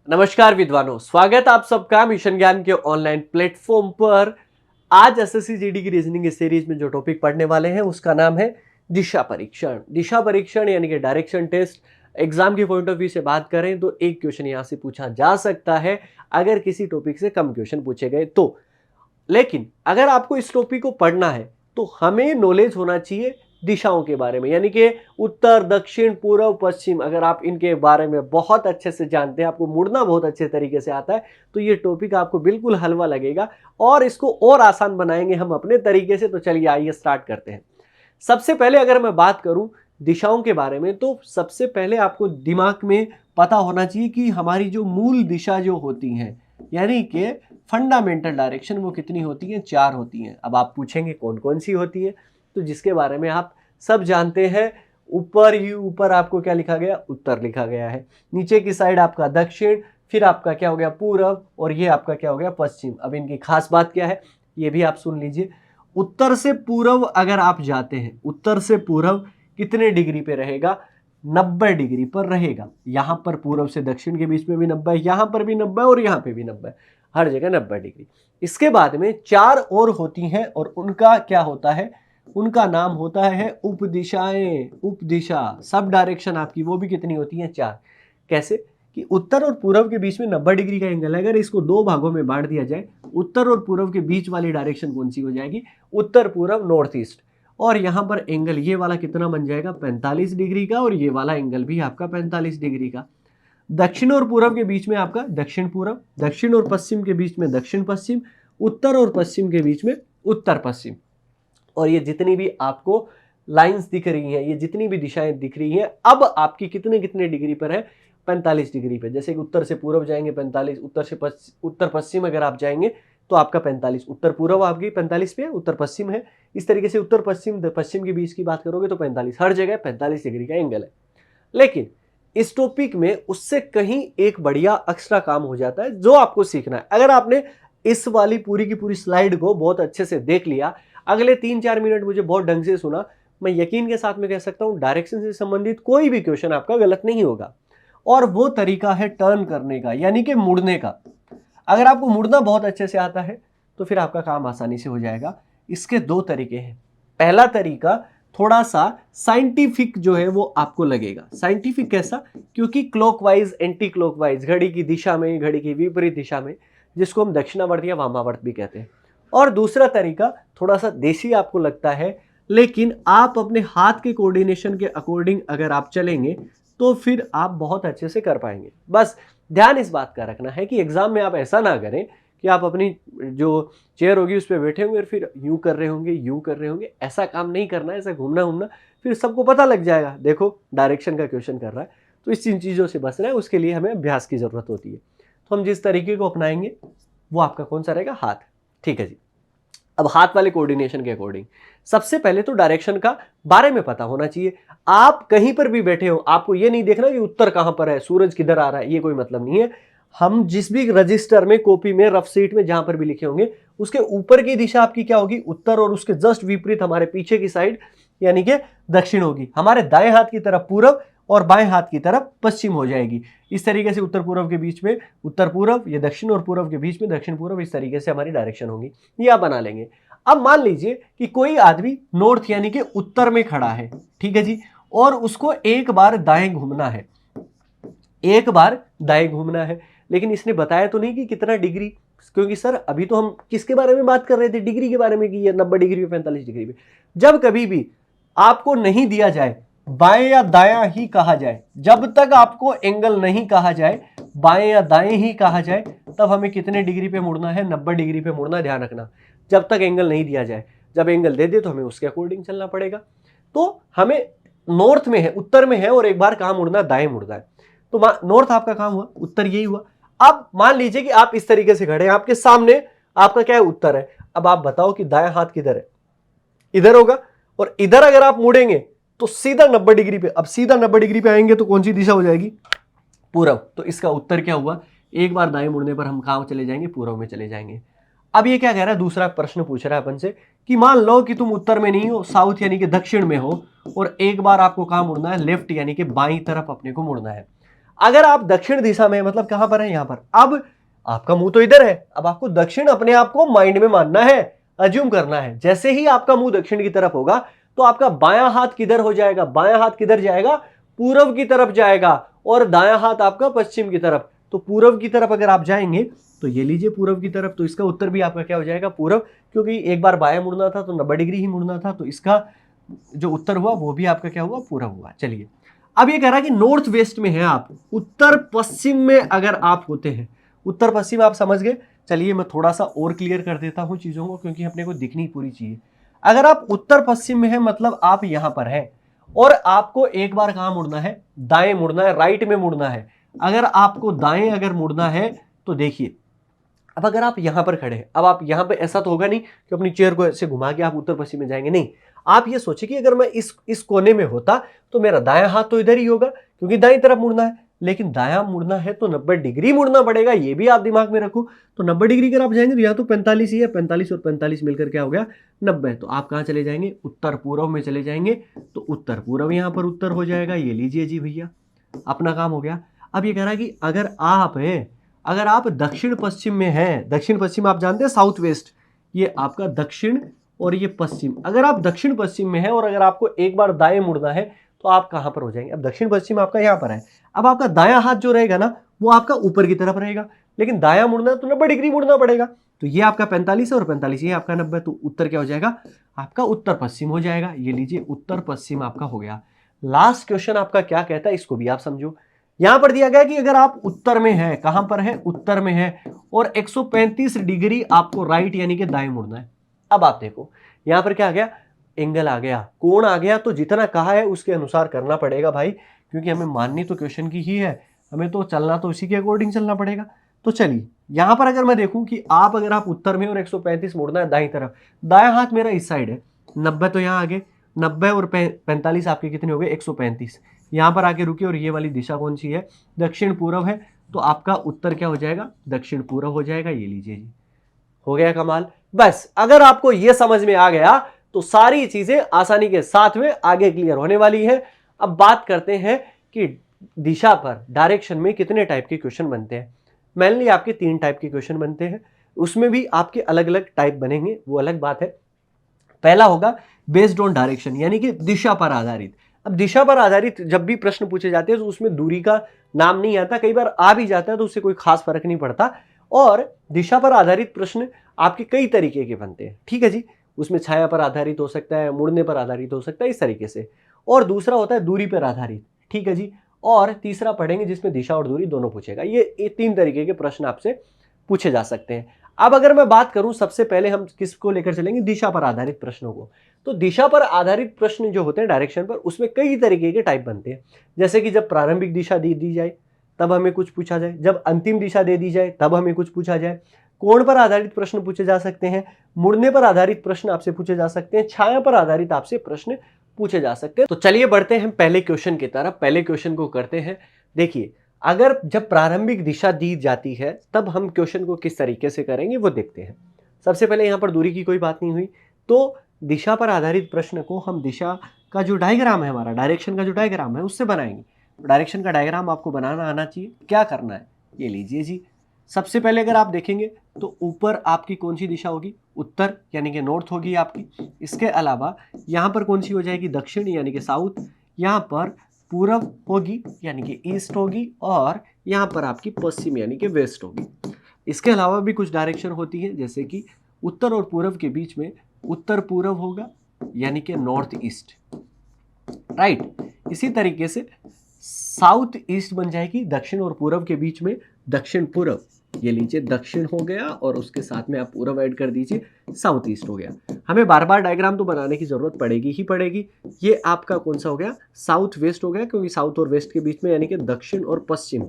नमस्कार विद्वानों, स्वागत आप सबका मिशन ज्ञान के ऑनलाइन प्लेटफॉर्म पर। आज एसएससी जीडी की रीजनिंग की सीरीज में जो टॉपिक पढ़ने वाले हैं उसका नाम है दिशा परीक्षण। दिशा परीक्षण यानी कि डायरेक्शन टेस्ट। एग्जाम के पॉइंट ऑफ व्यू से बात करें तो एक क्वेश्चन यहां से पूछा जा सकता है अगर किसी टॉपिक से कम क्वेश्चन पूछे गए तो। लेकिन अगर आपको इस टॉपिक को पढ़ना है तो हमें नॉलेज होना चाहिए दिशाओं के बारे में, यानी कि उत्तर, दक्षिण, पूर्व, पश्चिम। अगर आप इनके बारे में बहुत अच्छे से जानते हैं, आपको मुड़ना बहुत अच्छे तरीके से आता है, तो ये टॉपिक आपको बिल्कुल हलवा लगेगा और इसको और आसान बनाएंगे हम अपने तरीके से। तो चलिए आइए स्टार्ट करते हैं। सबसे पहले अगर मैं बात करूं दिशाओं के बारे में तो सबसे पहले आपको दिमाग में पता होना चाहिए कि हमारी जो मूल दिशा जो होती हैं, यानी कि फंडामेंटल डायरेक्शन, वो कितनी होती हैं? 4 होती हैं। अब आप पूछेंगे कौन कौन सी होती है, तो जिसके बारे में आप सब जानते हैं। ऊपर आपको क्या लिखा गया? उत्तर लिखा गया है। नीचे की साइड आपका दक्षिण, फिर आपका क्या हो गया? पूर्व, और ये आपका क्या हो गया? पश्चिम। अब इनकी खास बात क्या है ये भी आप सुन लीजिए। उत्तर से पूर्व अगर आप जाते हैं, उत्तर से पूर्व कितने डिग्री पे रहेगा? 90 डिग्री पर रहेगा। यहां पर पूर्व से दक्षिण के बीच में भी 90, यहां पर भी 90 और यहां पे भी 90, हर जगह 90 डिग्री। इसके बाद में 4 और होती हैं और उनका क्या होता है? उनका नाम होता है उपदिशाएं। उपदिशा, सब डायरेक्शन आपकी वो भी कितनी होती हैं? 4। कैसे कि उत्तर और पूर्व के बीच में 90 डिग्री का एंगल है। अगर इसको 2 भागों में बांट दिया जाए, उत्तर और पूर्व के बीच वाली डायरेक्शन कौन सी हो जाएगी? उत्तर पूर्व, नॉर्थ ईस्ट। और यहां पर एंगल ये वाला कितना बन जाएगा? 45 डिग्री का, और ये वाला एंगल भी आपका 45 डिग्री का। दक्षिण और पूर्व के बीच में आपका दक्षिण पूर्व, दक्षिण और पश्चिम के बीच में दक्षिण पश्चिम, उत्तर और पश्चिम के बीच में उत्तर पश्चिम। और ये जितनी भी आपको लाइंस दिख रही हैं, ये जितनी भी दिशाएं दिख रही हैं, अब आपकी कितने कितने डिग्री पर है? 45 डिग्री पे। जैसे कि उत्तर से पूर्व जाएंगे 45, उत्तर पश्चिम अगर आप जाएंगे तो आपका 45। उत्तर पूर्व आपकी 45 पे है, उत्तर पश्चिम है। इस तरीके से उत्तर पश्चिम पश्चिम के बीच की बात करोगे तो 45, हर जगह 45 डिग्री का एंगल है। लेकिन इस टॉपिक में उससे कहीं एक बढ़िया एक्स्ट्रा काम हो जाता है जो आपको सीखना है। अगर आपने इस वाली पूरी की पूरी स्लाइड को बहुत अच्छे से देख लिया, अगले 3-4 मिनट मुझे बहुत ढंग से सुना, मैं यकीन के साथ में कह सकता हूं डायरेक्शन से संबंधित कोई भी क्वेश्चन आपका गलत नहीं होगा। और वो तरीका है टर्न करने का, यानी कि मुड़ने का। अगर आपको मुड़ना बहुत अच्छे से आता है तो फिर आपका काम आसानी से हो जाएगा। इसके 2 तरीके हैं। पहला तरीका थोड़ा सा साइंटिफिक जो है वो आपको लगेगा। साइंटिफिक कैसा? क्योंकि क्लॉकवाइज, एंटी क्लॉकवाइज, घड़ी की दिशा में, घड़ी की विपरीत दिशा में, जिसको हम दक्षिणावर्त या वामावर्त भी कहते हैं। और दूसरा तरीका थोड़ा सा देसी आपको लगता है, लेकिन आप अपने हाथ के कोऑर्डिनेशन के अकॉर्डिंग अगर आप चलेंगे तो फिर आप बहुत अच्छे से कर पाएंगे। बस ध्यान इस बात का रखना है कि एग्जाम में आप ऐसा ना करें कि आप अपनी जो चेयर होगी उस पर बैठे होंगे और फिर यूं कर रहे होंगे, यूं कर रहे होंगे। ऐसा काम नहीं करना है, ऐसा घूमना घूमना फिर सबको पता लग जाएगा, देखो डायरेक्शन का क्वेश्चन कर रहा है। तो इस इन चीज़ों से बचना है, उसके लिए हमें अभ्यास की जरूरत होती है। तो हम जिस तरीके को अपनाएंगे वो आपका कौन सा रहेगा? हाथ। ठीक है जी। अब हाथ वाले कोऑर्डिनेशन के अकॉर्डिंग सबसे पहले तो डायरेक्शन का बारे में पता होना चाहिए। आप कहीं पर भी बैठे हो, आपको ये नहीं देखना कि उत्तर कहां पर है, सूरज किधर आ रहा है, ये कोई मतलब नहीं है। हम जिस भी रजिस्टर में, कॉपी में, रफ शीट में, जहां पर भी लिखे होंगे, उसके ऊपर की दिशा आपकी क्या होगी? उत्तर, और उसके जस्ट विपरीत हमारे पीछे की साइड यानी कि दक्षिण होगी। हमारे दाएं हाथ की तरफ पूर्व और बाएं हाथ की तरफ पश्चिम हो जाएगी। इस तरीके से उत्तर पूर्व के बीच में उत्तर पूर्व, ये दक्षिण, और पूर्व के बीच में दक्षिण पूर्व। इस तरीके से हमारी डायरेक्शन होगी, ये आप बना लेंगे। अब मान लीजिए कि कोई आदमी नॉर्थ यानी कि उत्तर में खड़ा है, ठीक है जी, और उसको एक बार दाएं घूमना है, एक बार दाएं घूमना है। लेकिन इसने बताया तो नहीं कि कितना डिग्री, क्योंकि सर अभी तो हम किसके बारे में बात कर रहे थे? डिग्री के बारे में, कि ये 90 डिग्री पे, 45 डिग्री पे। जब कभी भी आपको नहीं दिया जाए, बाएं या दायां ही कहा जाए, जब तक आपको एंगल नहीं कहा जाए, बाएं या दाएं ही कहा जाए, तब हमें कितने डिग्री पे मुड़ना है? 90 डिग्री पे मुड़ना, ध्यान रखना। जब तक एंगल नहीं दिया जाए, जब एंगल दे दे तो हमें उसके अकॉर्डिंग चलना पड़ेगा। तो हमें नॉर्थ में है, उत्तर में है, और एक बार कहां मुड़ना? दाएं मुड़ना है। तो नॉर्थ आपका काम हुआ, उत्तर यही हुआ। अब मान लीजिए कि आप इस तरीके से खड़े हैं, आपके सामने आपका क्या है? उत्तर है। अब आप बताओ कि दायां हाथ किधर है? इधर होगा। और इधर अगर आप मुड़ेंगे तो सीधा 90 डिग्री पे। अब सीधा 90 डिग्री पे आएंगे तो कौन सी दिशा हो जाएगी? पूर्व। तो इसका उत्तर क्या हुआ? एक बार दाएं मुड़ने पर हम कहां चले जाएंगे? पूर्व में चले जाएंगे। अब ये क्या कह रहा है? दूसरा प्रश्न पूछ रहा है अपन से कि मान लो कि तुम उत्तर में नहीं हो, साउथ यानी कि दक्षिण में हो, और एक बार आपको कहां मुड़ना है? लेफ्ट यानी कि बाईं तरफ अपने को मुड़ना है। अगर आप दक्षिण दिशा में मतलब कहां पर है, यहां पर, अब आपका मुंह तो इधर है, अब आपको दक्षिण अपने आप को माइंड में मानना है, अज्यूम करना है। जैसे ही आपका मुंह दक्षिण की तरफ होगा तो आपका बायां हाथ किधर हो जाएगा, बायां हाथ किधर जाएगा, पूरब की तरफ जाएगा, और दायां हाथ आपका पश्चिम की तरफ। तो पूरब की तरफ अगर आप जाएंगे तो ये लीजिए पूरब की तरफ, तो इसका उत्तर भी आपका क्या हो जाएगा, पूरब, क्योंकि एक बार बायां मुड़ना था तो 90 डिग्री ही मुड़ना था, तो इसका जो उत्तर हुआ वो भी आपका क्या हुआ, पूरब हुआ। चलिए अब ये कह रहा है कि नॉर्थ वेस्ट में है आप, उत्तर पश्चिम में अगर आप होते हैं, उत्तर पश्चिम आप समझ गए। चलिए मैं थोड़ा सा और क्लियर कर देता हूं चीजों को, क्योंकि अपने को दिखनी पूरी चाहिए। अगर आप उत्तर पश्चिम में है मतलब आप यहां पर है, और आपको एक बार कहां मुड़ना है, दाएं मुड़ना है, राइट में मुड़ना है। अगर आपको दाएं अगर मुड़ना है तो देखिए, अब अगर आप यहां पर खड़े हैं, अब आप यहां पे, ऐसा तो होगा नहीं कि अपनी चेयर को ऐसे घुमा के आप उत्तर पश्चिम में जाएंगे, नहीं। आप ये सोचिए कि अगर मैं इस कोने में होता तो मेरा दायां हाथ तो इधर ही होगा, क्योंकि दाईं तरफ मुड़ना है, लेकिन दायां मुड़ना है तो 90 डिग्री मुड़ना पड़ेगा, ये भी आप दिमाग में रखो। तो 90 डिग्री अगर आप जाएंगे तो यहाँ तो 45 ही है, 45 और 45 मिलकर क्या हो गया, 90। तो आप कहां चले जाएंगे, उत्तर पूर्व में चले जाएंगे, तो उत्तर पूर्व यहां पर उत्तर हो जाएगा। ये लीजिए जी भैया, अपना काम हो गया। अब ये कह रहा है कि अगर आप दक्षिण पश्चिम में हैं, दक्षिण पश्चिम आप जानते हैं साउथ वेस्ट, ये आपका दक्षिण और ये पश्चिम, अगर आप दक्षिण पश्चिम में हैं और अगर आपको एक बार दाएं मुड़ना है तो आप कहां पर हो जाएंगे, अब दक्षिण पश्चिम आपका यहां पर है। अब आपका दायां हाथ जो रहेगा ना वो आपका ऊपर की तरफ रहेगा, लेकिन दायां मुड़ना है तो 90 डिग्री मुड़ना पड़ेगा। तो ये आपका 45 है और 45 ये आपका 90, तो उत्तर क्या हो जाएगा, आपका उत्तर पश्चिम हो जाएगा। ये लीजिए उत्तर पश्चिम आपका हो गया। लास्ट क्वेश्चन आपका क्या कहता है, इसको भी आप समझो। यहां पर दिया गया कि अगर आप उत्तर में है, कहां पर है, उत्तर में है, और 135 डिग्री आपको राइट यानी कि दाएं मुड़ना है। अब आप देखो यहां पर क्या आ गया, एंगल आ गया, कोण आ गया, तो जितना कहा है उसके अनुसार करना पड़ेगा भाई, क्योंकि हमें माननी तो क्वेश्चन की ही है, हमें तो चलना तो इसी के अकॉर्डिंग चलना पड़ेगा। तो चलिए यहां पर अगर मैं देखूं कि अगर आप उत्तर में और 135 मुड़ना है दाईं तरफ, दायां हाथ मेरा इस साइड है, 90 तो यहां आगे, 90 और 45 आपके कितने हो गए, 135। यहां पर आके रुकिए, और ये वाली दिशा कौन सी है, दक्षिण पूर्व है, तो आपका उत्तर क्या हो जाएगा, दक्षिण पूर्व हो जाएगा। ये लीजिए जी, हो गया कमाल। बस अगर आपको ये समझ में आ गया तो सारी चीजें आसानी के साथ में आगे क्लियर होने वाली है। अब बात करते हैं कि दिशा पर, डायरेक्शन में कितने टाइप के क्वेश्चन बनते हैं। मेनली आपके 3 टाइप के क्वेश्चन बनते हैं, उसमें भी आपके अलग अलग टाइप बनेंगे, वो अलग बात है। पहला होगा बेस्ड ऑन डायरेक्शन, यानी कि दिशा पर आधारित। अब दिशा पर आधारित जब भी प्रश्न पूछे जाते हैं तो उसमें दूरी का नाम नहीं आता, कई बार आ भी जाता है तो उससे कोई खास फर्क नहीं पड़ता। और दिशा पर आधारित प्रश्न आपके कई तरीके के बनते हैं, ठीक है जी। उसमें छाया पर आधारित हो सकता है, मुड़ने पर आधारित हो सकता है, इस तरीके से। और दूसरा होता है दूरी पर आधारित, ठीक है जी। और तीसरा पढ़ेंगे जिसमें दिशा और दूरी दोनों पूछेगा। ये 3 तरीके के प्रश्न आपसे पूछे जा सकते हैं। अब अगर मैं बात करूं, सबसे पहले हम किसको लेकर चलेंगे, दिशा पर आधारित प्रश्नों को। तो दिशा पर आधारित प्रश्न जो होते हैं डायरेक्शन पर, उसमें कई तरीके के टाइप बनते हैं। जैसे कि जब प्रारंभिक दिशा दे दी जाए तब हमें कुछ पूछा जाए, जब अंतिम दिशा दे दी जाए तब हमें कुछ पूछा जाए, कोण पर आधारित प्रश्न पूछे जा सकते हैं, मुड़ने पर आधारित प्रश्न आपसे पूछे जा सकते हैं, छाया पर आधारित आपसे प्रश्न पूछे जा सकते हैं। तो चलिए बढ़ते हैं पहले क्वेश्चन की तरफ। पहले क्वेश्चन को करते हैं। देखिए, अगर जब प्रारंभिक दिशा दी जाती है तब हम क्वेश्चन को किस तरीके से करेंगे वो देखते हैं। सबसे पहले यहां पर दूरी की कोई बात नहीं हुई, तो दिशा पर आधारित प्रश्न को हम दिशा का जो डायग्राम है, हमारा डायरेक्शन का जो डायग्राम है, उससे बनाएंगे। डायरेक्शन का डायग्राम आपको बनाना आना चाहिए। क्या करना है, ये लीजिए जी। सबसे पहले अगर आप देखेंगे तो ऊपर आपकी कौन सी दिशा होगी, उत्तर यानी कि नॉर्थ होगी आपकी। इसके अलावा यहाँ पर कौन सी हो जाएगी, दक्षिण यानी कि साउथ। यहाँ पर पूरब होगी यानी कि ईस्ट होगी, और यहाँ पर आपकी पश्चिम यानी कि वेस्ट होगी। इसके अलावा भी कुछ डायरेक्शन होती है, जैसे कि उत्तर और पूरब के बीच में उत्तर पूरब होगा यानी कि नॉर्थ ईस्ट, राइट। इसी तरीके से साउथ ईस्ट बन जाएगी, दक्षिण और पूरब के बीच में दक्षिण पूरब। ये लीजिए दक्षिण हो गया, और उसके साथ में आप पूरब ऐड कर दीजिए, साउथ ईस्ट हो गया। हमें बार बार डायग्राम तो बनाने की जरूरत पड़ेगी ही पड़ेगी। ये आपका कौन सा हो गया, साउथ वेस्ट हो गया, क्योंकि साउथ और वेस्ट के बीच में यानी कि दक्षिण और पश्चिम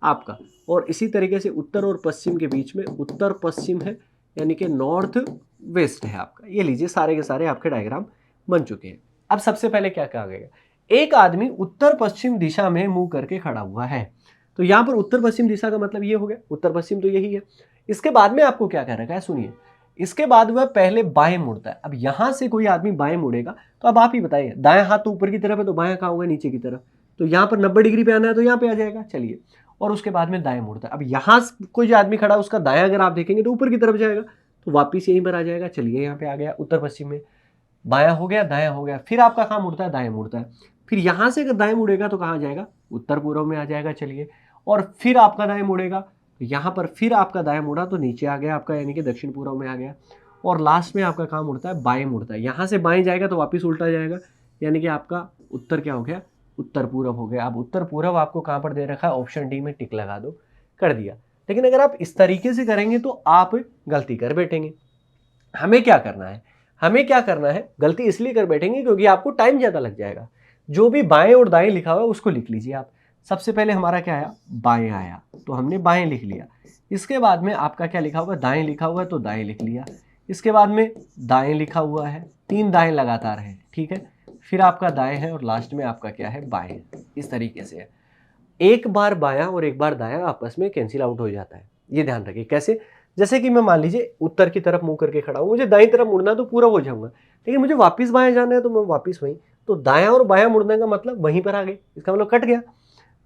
आपका। और इसी तरीके से उत्तर और पश्चिम के बीच में उत्तर पश्चिम है यानी कि नॉर्थ वेस्ट है आपका। ये लीजिए सारे के सारे आपके डायग्राम बन चुके हैं। अब सबसे पहले क्या कहा गया, एक आदमी उत्तर पश्चिम दिशा में मुंह करके खड़ा हुआ है। तो यहां पर उत्तर पश्चिम दिशा का मतलब ये हो गया, उत्तर पश्चिम तो यही है। इसके बाद में आपको क्या कह रखा है, सुनिए। इसके बाद वह पहले बाएं मुड़ता है। अब यहां से कोई आदमी बाएं मुड़ेगा तो अब आप ही बताइए, दायां हाथ तो ऊपर की तरफ है तो बायां कहां होगा, नीचे की तरफ। तो यहाँ पर 90 डिग्री पे आना है तो यहाँ पे आ जाएगा, चलिए। और उसके बाद में दाएं मुड़ता है। अब यहाँ कोई जो आदमी खड़ा है उसका दायां अगर आप देखेंगे तो ऊपर की तरफ जाएगा, तो वापिस यहीं पर आ जाएगा, चलिए यहाँ पे आ गया उत्तर पश्चिम में। बायां हो गया, दायां हो गया, फिर आपका कहाँ मुड़ता है, दाएं मुड़ता है। फिर यहाँ से अगर दाएं मुड़ेगा तो कहाँ जाएगा, उत्तर पूर्व में आ जाएगा, चलिए। और फिर आपका दाएं मुड़ेगा तो यहाँ पर फिर आपका दाएं मुड़ा तो नीचे आ गया आपका, यानी कि दक्षिण पूर्व में आ गया। और लास्ट में आपका कहाँ मुड़ता है, बाएं मुड़ता है। यहाँ से बाएं जाएगा तो वापिस उल्टा जाएगा, यानी कि आपका उत्तर क्या हो गया, उत्तर पूर्व हो गया। अब उत्तर पूर्व आपको कहाँ पर दे रखा है, ऑप्शन डी में टिक लगा दो, कर दिया। लेकिन अगर आप इस तरीके से करेंगे तो आप गलती कर बैठेंगे। हमें क्या करना है, हमें क्या करना है, गलती इसलिए कर बैठेंगे क्योंकि आपको टाइम ज़्यादा लग जाएगा। जो भी बाएं और दाएं लिखा हुआ है उसको लिख लीजिए आप। सबसे पहले हमारा क्या आया, बाएं आया, तो हमने बाएं लिख लिया। इसके बाद में आपका क्या लिखा हुआ है, दाएं लिखा हुआ है तो दाएं लिख लिया। इसके बाद में दाएं लिखा हुआ है, 3 दाएं लगातार है, ठीक है। फिर आपका दाएं है और लास्ट में आपका क्या है, बाएं। इस तरीके से है, एक बार बायां और एक बार दायां आपस में कैंसिल आउट हो जाता है। ये ध्यान रखिए कैसे, जैसे कि मैं मान लीजिए उत्तर की तरफ मुंह करके खड़ा हूं, मुझे दाईं तरफ मुड़ना तो पूरा हो जाऊंगा, लेकिन मुझे वापस बाएं जाना है तो मैं वापस वहीं, तो दायां और बायां मुड़ने का मतलब वहीं पर आ गए, इसका मतलब कट गया।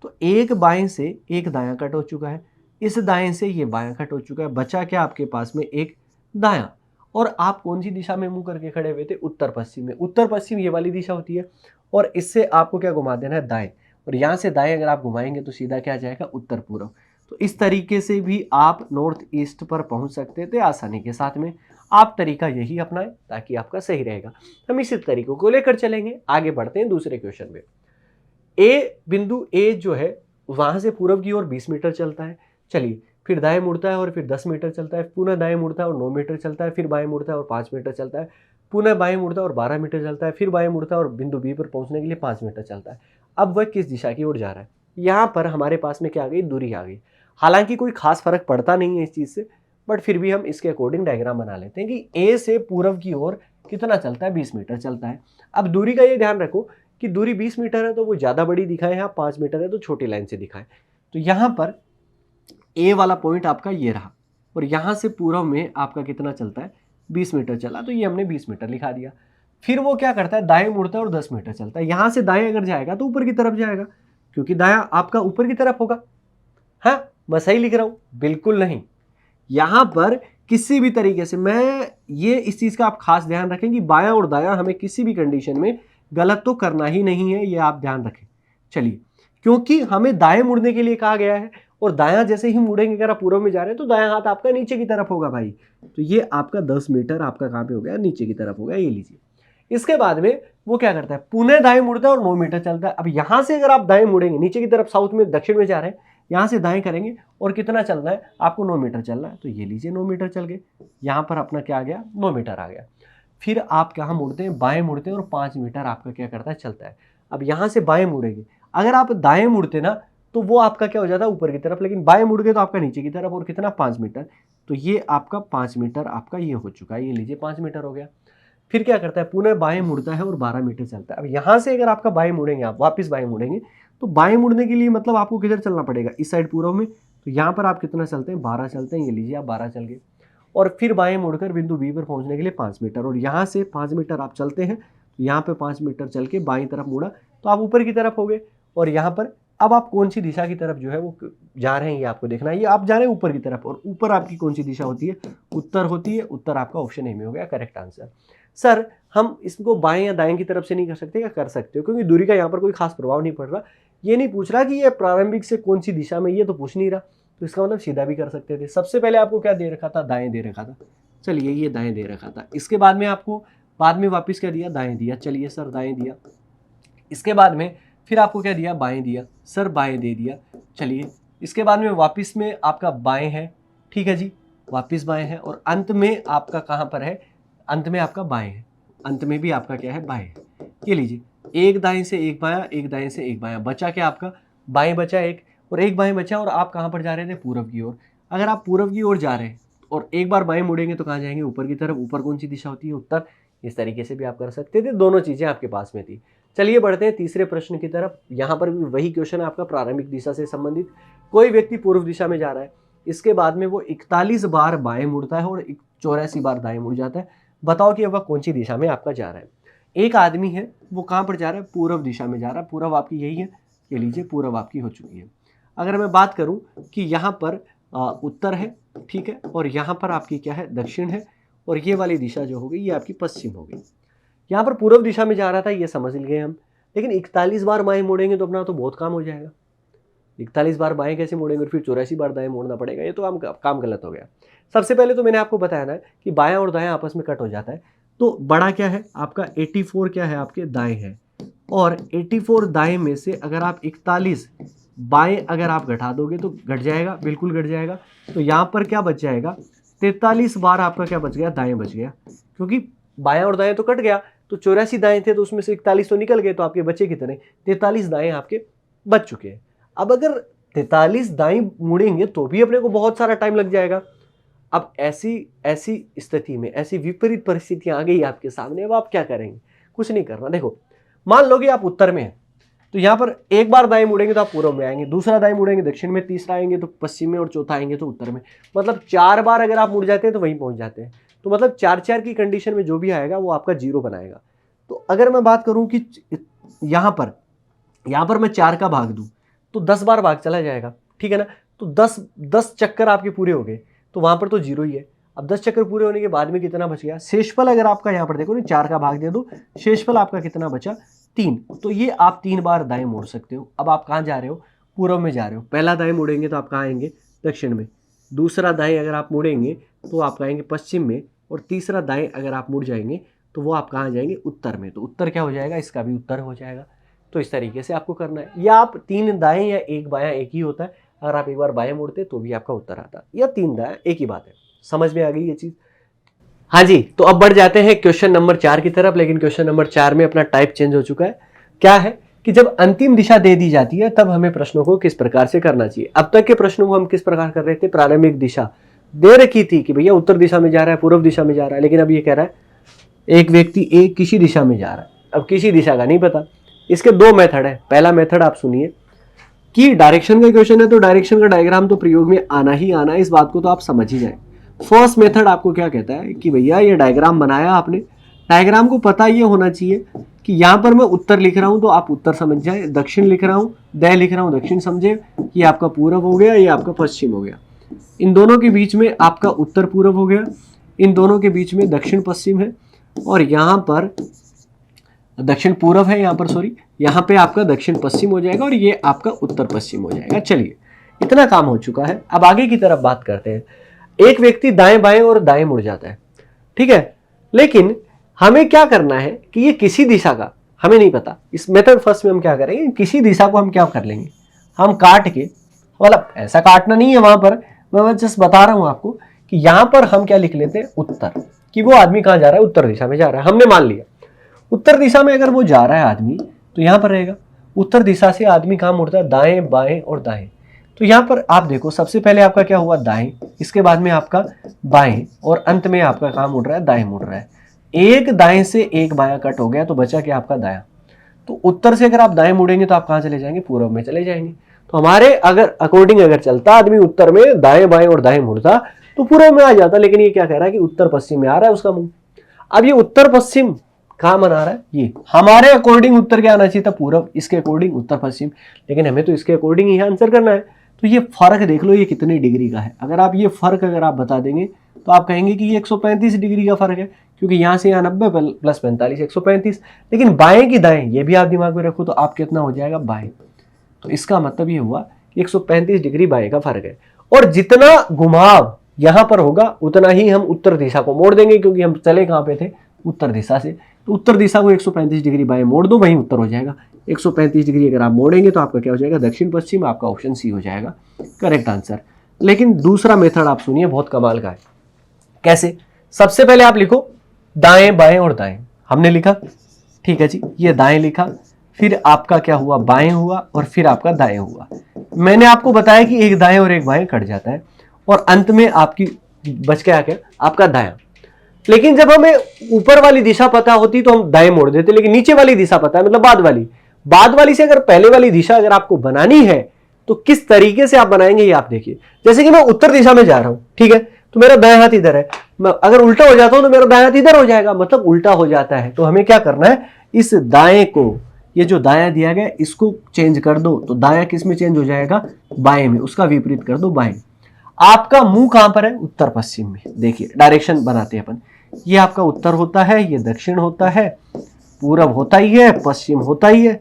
तो एक बाएं से एक दायां कट हो चुका है, इस दाएं से ये बायां कट हो चुका है, बचा क्या आपके पास में, एक दायां। और आप कौन सी दिशा में मुंह करके खड़े हुए थे, उत्तर पश्चिम में। उत्तर पश्चिम ये वाली दिशा होती है, और इससे आपको क्या घुमा देना है, दाएं। और यहाँ से दाएं अगर आप घुमाएंगे तो सीधा क्या जाएगा, उत्तर पूर्व। तो इस तरीके से भी आप नॉर्थ ईस्ट पर पहुंच सकते थे आसानी के साथ में। आप तरीका यही अपनाएं ताकि आपका सही रहेगा। हम इसी तरीकों को लेकर चलेंगे, आगे बढ़ते हैं दूसरे क्वेश्चन में। ए बिंदु ए जो है वहां से पूर्व की ओर 20 मीटर चलता है, चलिए। फिर दाएं मुड़ता है और फिर 10 मीटर चलता है, पुनः दाएं मुड़ता है और 9 मीटर चलता है, फिर बाएं मुड़ता है और 5 मीटर चलता है, पुनः बाएं मुड़ता है और 12 मीटर चलता है, फिर बाएं मुड़ता है और बिंदु बी पर पहुंचने के लिए 5 मीटर चलता है। अब वह किस दिशा की ओर जा रहा है, यहाँ पर हमारे पास में क्या आ गई, दूरी आ गई। हालांकि कोई खास फर्क पड़ता नहीं है इस चीज से, बट फिर भी हम इसके अकॉर्डिंग डायग्राम बना लेते हैं कि ए से पूर्व की ओर कितना चलता है, 20 मीटर चलता है। अब दूरी का ये ध्यान रखो कि दूरी 20 मीटर है तो वो ज़्यादा बड़ी दिखाए, यहाँ 5 मीटर है तो छोटी लाइन से दिखाए। तो यहाँ पर ए वाला पॉइंट आपका ये रहा, और यहाँ से पूर्व में आपका कितना चलता है, 20 मीटर चला, तो ये हमने 20 मीटर लिखा दिया। फिर वो क्या करता है, दाएं मुड़ता है और 10 मीटर चलता है। यहाँ से दाएं अगर जाएगा तो ऊपर की तरफ जाएगा, क्योंकि दायां आपका ऊपर की तरफ होगा। हाँ, मैं सही लिख रहा हूँ, बिल्कुल नहीं। यहाँ पर किसी भी तरीके से मैं ये इस चीज़ का आप खास ध्यान रखें कि बायां और दायां हमें किसी भी कंडीशन में गलत तो करना ही नहीं है, ये आप ध्यान रखें। चलिए, क्योंकि हमें दाएं मुड़ने के लिए कहा गया है, और दायां जैसे ही मुड़ेंगे, अगर आप पूर्व में जा रहे हैं तो दायां हाथ आपका नीचे की तरफ होगा भाई। तो ये आपका 10 मीटर आपका कहाँ पे हो गया, नीचे की तरफ हो गया, ये लीजिए। इसके बाद में वो क्या करता है, पुनः दाएं मुड़ता है और 9 मीटर चलता है। अब यहां से अगर आप दाएं मुड़ेंगे, नीचे की तरफ साउथ में दक्षिण में जा रहे हैं, यहां से दाएं करेंगे और कितना चलना है आपको, 9 मीटर चलना है, तो ये लीजिए 9 मीटर चल गए। यहाँ पर अपना क्या आ गया, 9 मीटर आ गया। फिर आप कहाँ मुड़ते हैं, बाएं मुड़ते हैं और 5 मीटर आपका क्या करता है, चलता है। अब यहाँ से बाएं मुड़ेंगे, अगर आप दाएं मुड़ते ना तो वो आपका क्या हो जाता है, ऊपर की तरफ, लेकिन बाएं मुड़ गए तो आपका नीचे की तरफ, और कितना, 5 मीटर। तो ये आपका 5 मीटर आपका ये हो चुका है, ये लीजिए 5 मीटर हो गया। फिर क्या करता है, पुनः बाएं मुड़ता है और 12 मीटर चलता है। अब यहाँ से अगर आपका बाएं मुड़ेंगे, आप वापस बाएं मुड़ेंगे, तो बाएं मुड़ने के लिए मतलब आपको किधर चलना पड़ेगा, इस साइड पूर्व में। तो यहाँ पर आप कितना चलते हैं, 12 चलते हैं, ये लीजिए आप 12 चल गए। और फिर बाएं मुड़कर बिंदु बी पर पहुंचने के लिए 5 मीटर, और यहाँ से 5 मीटर आप चलते हैं, तो यहाँ पे 5 मीटर चल के बाईं तरफ मुड़ा तो आप ऊपर की तरफ हो गए। और यहाँ पर अब आप कौन सी दिशा की तरफ जो है वो जा रहे हैं, ये आपको देखना है। ये आप जा रहे हैं ऊपर की तरफ, और ऊपर आपकी कौन सी दिशा होती है, उत्तर होती है। उत्तर आपका ऑप्शन ए में हो गया करेक्ट आंसर। सर हम इसको बाएं या दाएं की तरफ से नहीं कर सकते, या कर सकते हो, क्योंकि दूरी का यहाँ पर कोई खास प्रभाव नहीं पड़ रहा। ये नहीं पूछ रहा कि ये प्रारंभिक से कौन सी दिशा में, ये तो पूछ नहीं रहा, तो इसका मतलब सीधा भी कर सकते थे। सबसे पहले आपको क्या दे रखा था, दाएं दे रखा था, चलिए ये दाएं दे रखा था। इसके बाद में आपको बाद में वापस क्या दिया, दाएं दिया, चलिए सर दाएं दिया। इसके बाद में फिर आपको क्या दिया, बाएं दिया, सर बाएं दे दिया, चलिए। इसके बाद में वापस में आपका बाएं है, ठीक है जी, वापस बाएं है, और अंत में आपका कहाँ पर है, अंत में आपका बाएं है, अंत में भी आपका क्या है, बाएं है। ये लीजिए, एक दाएं से एक बायां, एक दाएं से एक बायां, बचा क्या आपका, बाएं बचा एक, और एक बाएं बचा, और आप कहाँ पर जा रहे थे, पूर्व की ओर। अगर आप पूर्व की ओर जा रहे हैं और एक बार बाएं मुड़ेंगे तो कहाँ जाएंगे, ऊपर की तरफ। ऊपर कौन सी दिशा होती है, उत्तर। इस तरीके से भी आप कर सकते थे, दोनों चीजें आपके पास में थी। चलिए बढ़ते हैं तीसरे प्रश्न की तरफ। यहाँ पर भी वही क्वेश्चन है आपका, प्रारंभिक दिशा से संबंधित। कोई व्यक्ति पूर्व दिशा में जा रहा है, इसके बाद में वो 41 बार बाएं मुड़ता है और 84 बार दाएं मुड़ जाता है। बताओ कि वह कौन सी दिशा में आपका जा रहा है। एक आदमी है, वो कहाँ पर जा रहा है, पूर्व दिशा में जा रहा है। पूर्व आपकी यही है, ये लीजिए पूरब आपकी हो चुकी है। अगर मैं बात करूं कि यहाँ पर उत्तर है, ठीक है, और यहाँ पर आपकी क्या है, दक्षिण है, और ये वाली दिशा जो हो गई ये आपकी पश्चिम हो गई। यहाँ पर पूर्व दिशा में जा रहा था ये समझ गए हम, लेकिन 41 बार बाएं मोड़ेंगे तो अपना तो बहुत काम हो जाएगा। 41 बार बाएं कैसे मोड़ेंगे, फिर 84 बार दाएं मोड़ना पड़ेगा, ये तो काम गलत हो गया। सबसे पहले तो मैंने आपको बताया ना कि बायां और दायां आपस में कट हो जाता है, तो बड़ा क्या है आपका 84 क्या है आपके दाएं है, और 84 दाएं में से अगर आप 41 बाएं अगर आप घटा दोगे तो घट जाएगा, बिल्कुल घट जाएगा। तो यहाँ पर क्या बच जाएगा, 43 बार आपका क्या बच गया, दाएं बच गया, क्योंकि बायां और दाएं तो कट गया, तो 84 दाएं थे तो उसमें से 41 तो निकल गए, तो आपके बचे कितने, 43 दाएं आपके बच चुके हैं। अब अगर 43 दाएं मुड़ेंगे तो भी अपने को बहुत सारा टाइम लग जाएगा। अब ऐसी स्थिति में ऐसी विपरीत परिस्थितियां आ गई आपके सामने, अब आप क्या करेंगे, कुछ नहीं करना। देखो मान लो कि आप उत्तर में हैं, तो यहाँ पर एक बार दाएं मुड़ेंगे तो आप पूर्व में आएंगे, दूसरा दाएं मुड़ेंगे दक्षिण में, तीसरा आएंगे तो पश्चिम में, और चौथा आएंगे तो उत्तर में। मतलब 4 बार अगर आप मुड़ जाते हैं तो वहीं पहुंच जाते हैं। तो मतलब 4-4 की कंडीशन में जो भी आएगा वो आपका 0 बनाएगा। तो अगर मैं बात करूं कि यहाँ पर मैं 4 का भाग दूं तो 10 बार भाग चला जाएगा, ठीक है ना। तो 10 चक्कर आपके पूरे हो गए, तो वहां पर तो 0 ही है। अब 10 चक्कर पूरे होने के बाद में कितना बच गया, शेषफल अगर आपका यहाँ पर देखो ना, 4 का भाग दे दो, शेषफल आपका कितना बचा, 3। तो ये आप 3 बार दाएं मोड़ सकते हो। अब आप कहाँ जा रहे हो, पूर्व में जा रहे हो। पहला दाएं मुड़ेंगे तो आप कहाँ आएंगे, दक्षिण में। दूसरा दाएं अगर आप मुड़ेंगे तो आप आएंगे पश्चिम में, और तीसरा दाएं अगर आप मुड़ जाएंगे तो वो आप कहाँ जाएंगे, उत्तर में। तो उत्तर क्या हो जाएगा, इसका भी उत्तर हो जाएगा। तो इस तरीके से आपको करना है, या आप 3 दाएं या 1 बायां एक ही होता है। अगर आप एक बार बाएं मुड़ते तो भी आपका उत्तर आता, या 3 दाएं एक ही बात है। समझ में आ गई ये चीज। हाँ जी, तो अब बढ़ जाते हैं क्वेश्चन नंबर 4 की तरफ। लेकिन क्वेश्चन नंबर 4 में अपना टाइप चेंज हो चुका है। क्या है कि जब अंतिम दिशा दे दी जाती है तब हमें प्रश्नों को किस प्रकार से करना चाहिए। अब तक के प्रश्नों को हम किस प्रकार कर रहे थे, प्रारंभिक दिशा दे रखी थी कि भैया उत्तर दिशा में जा रहा है, पूर्व दिशा में जा रहा है, लेकिन अब ये कह रहा है एक व्यक्ति एक किसी दिशा में जा रहा है। अब किसी दिशा का नहीं पता। इसके 2 मेथड है। पहला मेथड आप सुनिए कि डायरेक्शन का क्वेश्चन है तो डायरेक्शन का डायग्राम तो प्रयोग में आना ही आना है, इस बात को तो आप समझ ही जाए। फर्स्ट मेथड आपको क्या कहता है कि भैया ये डायग्राम बनाया आपने, डायग्राम को पता ये होना चाहिए कि यहाँ पर मैं उत्तर लिख रहा हूँ तो आप उत्तर समझ जाए, दक्षिण लिख रहा हूँ, दै लिख रहा हूँ दक्षिण समझे, ये आपका पूर्व हो गया, ये आपका पश्चिम हो गया। इन दोनों के बीच में आपका उत्तर पूर्व हो गया, इन दोनों के बीच में दक्षिण पश्चिम है, और यहाँ पर दक्षिण पूर्व है, यहाँ पर सॉरी, यहाँ पे आपका दक्षिण पश्चिम हो जाएगा, और ये आपका उत्तर पश्चिम हो जाएगा। चलिए इतना काम हो चुका है। अब आगे की तरफ बात करते हैं। एक व्यक्ति दाएं बाएं और दाएं मुड़ जाता है, ठीक है, लेकिन हमें क्या करना है कि ये किसी दिशा का हमें नहीं पता। इस मेथड फर्स्ट में हम क्या करेंगे, किसी दिशा को हम क्या कर लेंगे, हम काट के, मतलब ऐसा काटना नहीं है वहां पर, मैं जस्ट बता रहा हूं आपको कि यहां पर हम क्या लिख लेते हैं, उत्तर, कि वो आदमी कहां जा रहा है, उत्तर दिशा में जा रहा है। हमने मान लिया उत्तर दिशा में अगर वो जा रहा है आदमी तो यहां पर रहेगा। उत्तर दिशा से आदमी कहां मुड़ता है, दाएं बाएं और दाएं। तो यहां पर आप देखो सबसे पहले आपका क्या हुआ, दाएं, इसके बाद में आपका बाएं, और अंत में आपका कहां मुड़ रहा है, दाएं मुड़ रहा है। एक दाएं से एक बायां कट हो गया तो बचा क्या आपका दायां। तो उत्तर से अगर आप दाएं मुड़ेंगे तो आप कहां चले जाएंगे, पूर्व में चले जाएंगे। तो हमारे अगर अकॉर्डिंग अगर चलता आदमी उत्तर में दाएं बाएं और दाएं मुड़ता तो पूर्व में आ जाता, लेकिन ये क्या कह रहा है कि उत्तर पश्चिम में आ रहा है उसका मुंह। अब ये उत्तर पश्चिम कहां बना रहा है, ये हमारे अकॉर्डिंग उत्तर क्या आना चाहिए था, पूर्व, इसके अकॉर्डिंग उत्तर पश्चिम, लेकिन हमें तो इसके अकॉर्डिंग ही आंसर करना है। तो ये फर्क देख लो, ये कितने डिग्री का है। अगर आप ये फर्क अगर आप बता देंगे तो आप कहेंगे कि ये 135 डिग्री का फर्क है, क्योंकि यहाँ से यहाँ 90 प्लस 45 135। लेकिन बाएं की दाएं ये भी आप दिमाग में रखो तो आप कितना हो जाएगा, बाएं। तो इसका मतलब ये हुआ 135 डिग्री बाएं का फर्क है। और जितना घुमाव यहाँ पर होगा उतना ही हम उत्तर दिशा को मोड़ देंगे, क्योंकि हम चले कहाँ पे थे, उत्तर दिशा से। तो उत्तर दिशा को 135 डिग्री बाएं मोड़ दो, वहीं उत्तर हो जाएगा। 135 डिग्री अगर आप मोड़ेंगे तो आपका क्या हो जाएगा, दक्षिण पश्चिम। आपका ऑप्शन सी हो जाएगा करेक्ट आंसर। लेकिन दूसरा मेथड आप सुनिए, बहुत कमाल का है। कैसे, सबसे पहले आप लिखो दाएं बाएं और दाएं, हमने लिखा, ठीक है जी, ये दाएं लिखा, फिर आपका क्या हुआ, बाएं हुआ, और फिर आपका दाएं हुआ। मैंने आपको बताया कि एक दाएं और एक बाएं कट जाता है, और अंत में आपकी बच गया क्या, आपका दायां। लेकिन जब हमें ऊपर वाली दिशा पता होती तो हम दाएं मोड़ देते, लेकिन नीचे वाली दिशा पता है, मतलब बाद वाली से अगर पहले वाली दिशा अगर आपको बनानी है तो किस तरीके से आप बनाएंगे ये आप देखिए। जैसे कि मैं उत्तर दिशा में जा रहा हूं, ठीक है, तो मेरा दाएं हाथ इधर है, मैं अगर उल्टा हो जाता हूं तो मेरा दाएं हाथ इधर हो जाएगा, मतलब उल्टा हो जाता है। तो हमें क्या करना है, इस दाएं को ये जो दायां दिया गया इसको चेंज कर दो, तो दायां किस में चेंज हो जाएगा, बाएं में, उसका विपरीत कर दो बाएं। आपका मुंह कहां पर है, उत्तर पश्चिम में। देखिए डायरेक्शन बनाते हैं अपन, ये आपका उत्तर होता है, ये दक्षिण होता है, पूरब होता ही है, पश्चिम होता ही है,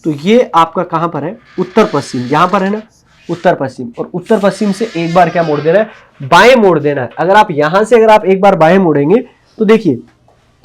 तो ये आपका कहां पर है, उत्तर पश्चिम, यहां पर है ना, उत्तर पश्चिम। और उत्तर पश्चिम से एक बार क्या मोड़ देना है, बाएं मोड़ देना है। अगर आप यहां से अगर आप एक बार बाएं मोड़ेंगे तो देखिए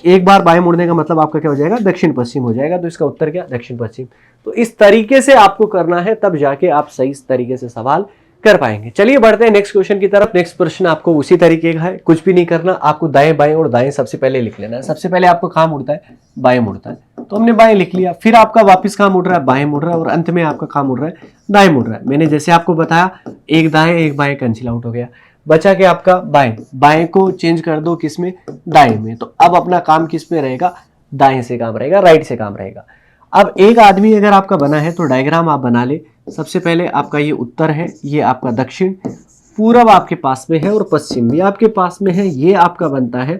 एक बार बाएं मुड़ने का मतलब आपका क्या हो जाएगा, दक्षिण पश्चिम हो जाएगा, तो इसका उत्तर क्या, दक्षिण पश्चिम। तो इस तरीके से आपको करना है, तब जाके आप सही तरीके से सवाल कर पाएंगे। चलिए बढ़ते हैं नेक्स्ट क्वेश्चन की तरफ। नेक्स्ट प्रश्न आपको उसी तरीके का है, कुछ भी नहीं करना, आपको दाएं बाएं और दाएं सबसे पहले लिख लेना है। सबसे पहले आपको कहां मुड़ता है, बाएं मुड़ता है, तो हमने बाएं लिख लिया। फिर आपका वापस कहां मुड़ रहा है, बाएं मुड़ रहा है, और अंत में आपका कहां मुड़ रहा है, दाएं मुड़ रहा है। मैंने जैसे आपको बताया, एक दाएं एक बाएं कैंसिल आउट हो गया, बचा के आपका बाएं, बाएं को चेंज कर दो किसमें, दाएं में। तो अब अपना काम किस में रहेगा, दाएं से काम रहेगा, राइट से काम रहेगा। अब एक आदमी अगर आपका बना है तो डायग्राम आप बना ले। सबसे पहले आपका ये उत्तर है, ये आपका दक्षिण, पूरब आपके पास में है और पश्चिम भी आपके पास में है, ये आपका बनता है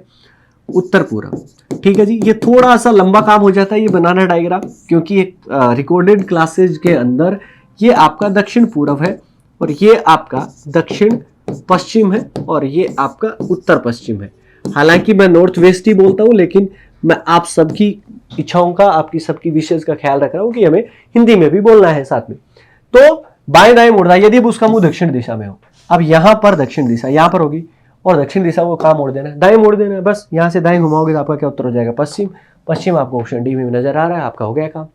उत्तर पूरब। ठीक है जी, ये थोड़ा सा लंबा काम हो जाता है ये बनाना डायग्राम, क्योंकि एक रिकॉर्डेड क्लासेज के अंदर ये आपका दक्षिण पूरब है और ये आपका दक्षिण पश्चिम है और ये आपका उत्तर पश्चिम है। हालांकि मैं नॉर्थ वेस्ट ही बोलता हूं, लेकिन मैं आप सबकी इच्छाओं का, आपकी सबकी विशेष का ख्याल रख रहा हूं कि हमें हिंदी में भी बोलना है साथ में। तो बाएं दाएं मुड़ रहा है, यदि उसका मुंह दक्षिण दिशा में हो, अब यहां पर दक्षिण दिशा यहां पर होगी और दक्षिण दिशा को कहां मोड़ देना है, दाएं मोड़ देना है। बस यहां से दाएं घुमाओगे तो आपका क्या उत्तर हो जाएगा, पश्चिम। पश्चिम आपको ऑप्शन डी में नजर आ रहा है, आपका हो गया काम।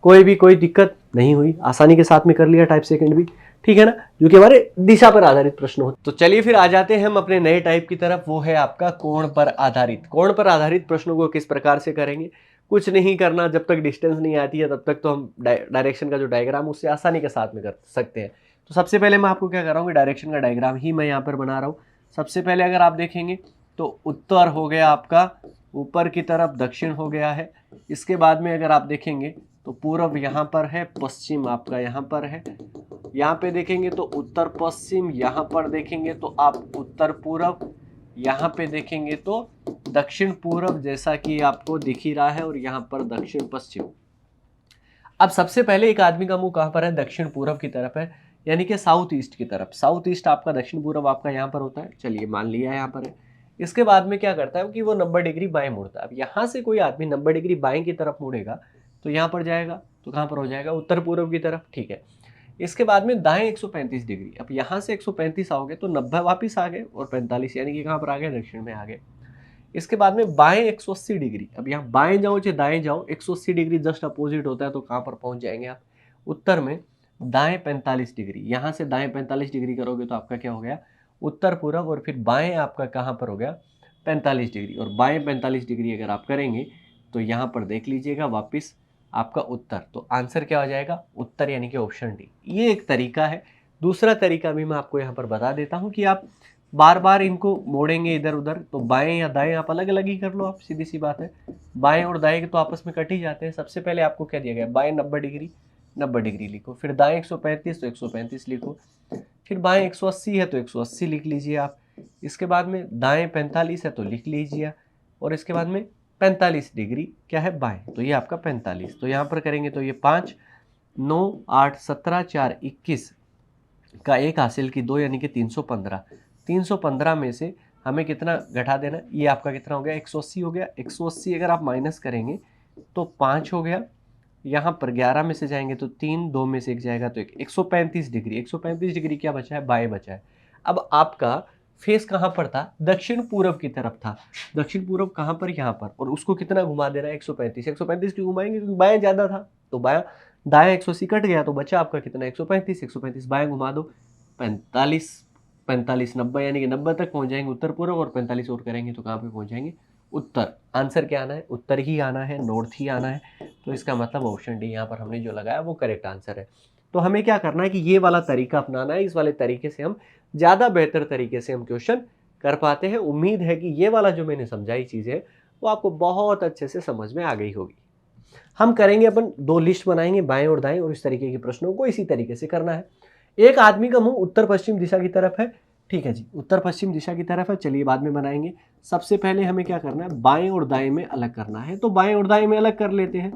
कोई दिक्कत नहीं हुई, आसानी के साथ में कर लिया टाइप सेकंड भी, ठीक है ना, जो कि हमारे दिशा पर आधारित प्रश्न हो। तो चलिए फिर आ जाते हैं हम अपने नए टाइप की तरफ, वो है आपका कोण पर आधारित। कोण पर आधारित प्रश्नों को किस प्रकार से करेंगे, कुछ नहीं करना, जब तक डिस्टेंस नहीं आती है तब तक तो हम डायरेक्शन का जो डायग्राम उससे आसानी के साथ में कर सकते हैं। तो सबसे पहले मैं आपको क्या कर रहा हूँ, डायरेक्शन का डायग्राम ही मैं यहाँ पर बना रहा हूँ। सबसे पहले अगर आप देखेंगे तो उत्तर हो गया आपका ऊपर की तरफ, दक्षिण हो गया है। इसके बाद में अगर आप देखेंगे तो पूर्व यहाँ पर है, पश्चिम आपका यहाँ पर है। यहाँ पे देखेंगे तो उत्तर पश्चिम, यहाँ पर देखेंगे तो आप उत्तर पूर्व, यहाँ पे देखेंगे तो दक्षिण पूर्व, जैसा कि आपको दिख ही रहा है, और यहाँ पर दक्षिण पश्चिम। अब सबसे पहले एक आदमी का मुंह कहाँ पर है, दक्षिण पूर्व की तरफ है, यानी कि साउथ ईस्ट की तरफ। साउथ ईस्ट आपका, दक्षिण पूर्व आपका यहाँ पर होता है, चलिए मान लिया यहाँ पर है। इसके बाद में क्या करता है कि वो 90 डिग्री बाएं मुड़ता है। अब यहाँ से कोई आदमी 90 डिग्री बाएं की तरफ मुड़ेगा तो यहाँ पर जाएगा, तो कहाँ पर हो जाएगा, उत्तर पूर्व की तरफ, ठीक है। इसके बाद में दाएं 135 डिग्री, अब यहाँ से 135 आओगे तो 90 वापिस आ गए और 45, यानी कि कहाँ पर आ गए, दक्षिण में आ गए। इसके बाद में बाएं 180 डिग्री, अब यहाँ बाएं जाओ चाहे दाएं जाओ, 180 डिग्री जस्ट अपोजिट होता है, तो कहाँ पर पहुंच जाएंगे आप, उत्तर में। दाएं 45 डिग्री, यहाँ से दाएं 45 डिग्री करोगे तो आपका क्या हो गया, उत्तर पूर्व, और फिर बाएं आपका कहाँ पर हो गया, 45 डिग्री, और बाएं 45 डिग्री अगर आप करेंगे तो यहाँ पर देख लीजिएगा वापिस आपका उत्तर। तो आंसर क्या हो जाएगा, उत्तर, यानी कि ऑप्शन डी। ये एक तरीका है। दूसरा तरीका भी मैं आपको यहाँ पर बता देता हूँ कि आप बार बार इनको मोड़ेंगे इधर उधर, तो बाएं या दाएं आप अलग अलग ही कर लो, आप सीधी सी बात है। बाएं और दाएं तो आपस में कट ही जाते हैं। सबसे पहले आपको क्या दिया गया, बाएं 90 डिग्री, 90 डिग्री लिखो, फिर दाएं 135 तो 135 लिखो, फिर बाएं 180 है तो 180 लिख लीजिए आप। इसके बाद में दाएं 45 है तो लिख लीजिए, और इसके बाद में 45 डिग्री क्या है, बाएं, तो ये आपका 45। तो यहाँ पर करेंगे तो ये 5 9 8 17 4 21 का 1 हासिल की 2, यानी कि 315। 315 में से हमें कितना घटा देना, ये आपका कितना हो गया, 180 हो गया। 180 अगर आप माइनस करेंगे तो 5 हो गया, यहाँ पर 11 में से जाएंगे तो 3, 2 में से 1 जाएगा तो 135 डिग्री। 135 डिग्री क्या बचा है, बाएं बचा है। अब आपका फेस कहाँ पर था, दक्षिण पूर्व की तरफ था। दक्षिण पूर्व कहाँ पर, यहाँ पर, और उसको कितना घुमा देना है, 135। 135 क्यों घुमाएंगे, क्योंकि बाएं ज्यादा था, तो बायां दाएं 180 कट गया, तो बचा आपका कितना, 135। 135 बाएं घुमा दो, 45 45 90, यानी कि 90 तक पहुंच जाएंगे उत्तर पूर्व, और 45 और करेंगे तो कहाँ पे पहुंच जाएंगे, उत्तर। आंसर क्या आना है, उत्तर ही आना है, नॉर्थ ही आना है। तो इसका मतलब ऑप्शन डी यहाँ पर हमने जो लगाया वो करेक्ट आंसर है। तो हमें क्या करना है कि ये वाला तरीका अपनाना है, इस वाले तरीके से हम ज़्यादा बेहतर तरीके से हम क्वेश्चन कर पाते हैं। उम्मीद है कि ये वाला जो मैंने समझाई चीज़ है वो आपको बहुत अच्छे से समझ में आ गई होगी। हम करेंगे अपन 2 लिस्ट बनाएंगे, बाएं और दाएं, और इस तरीके के प्रश्नों को इसी तरीके से करना है। एक आदमी का मुंह उत्तर पश्चिम दिशा की तरफ है, ठीक है जी, उत्तर पश्चिम दिशा की तरफ है। चलिए बाद में बनाएंगे। सबसे पहले हमें क्या करना है, बाएं और दाएं में अलग करना है, तो बाएं और दाएं में अलग कर लेते हैं।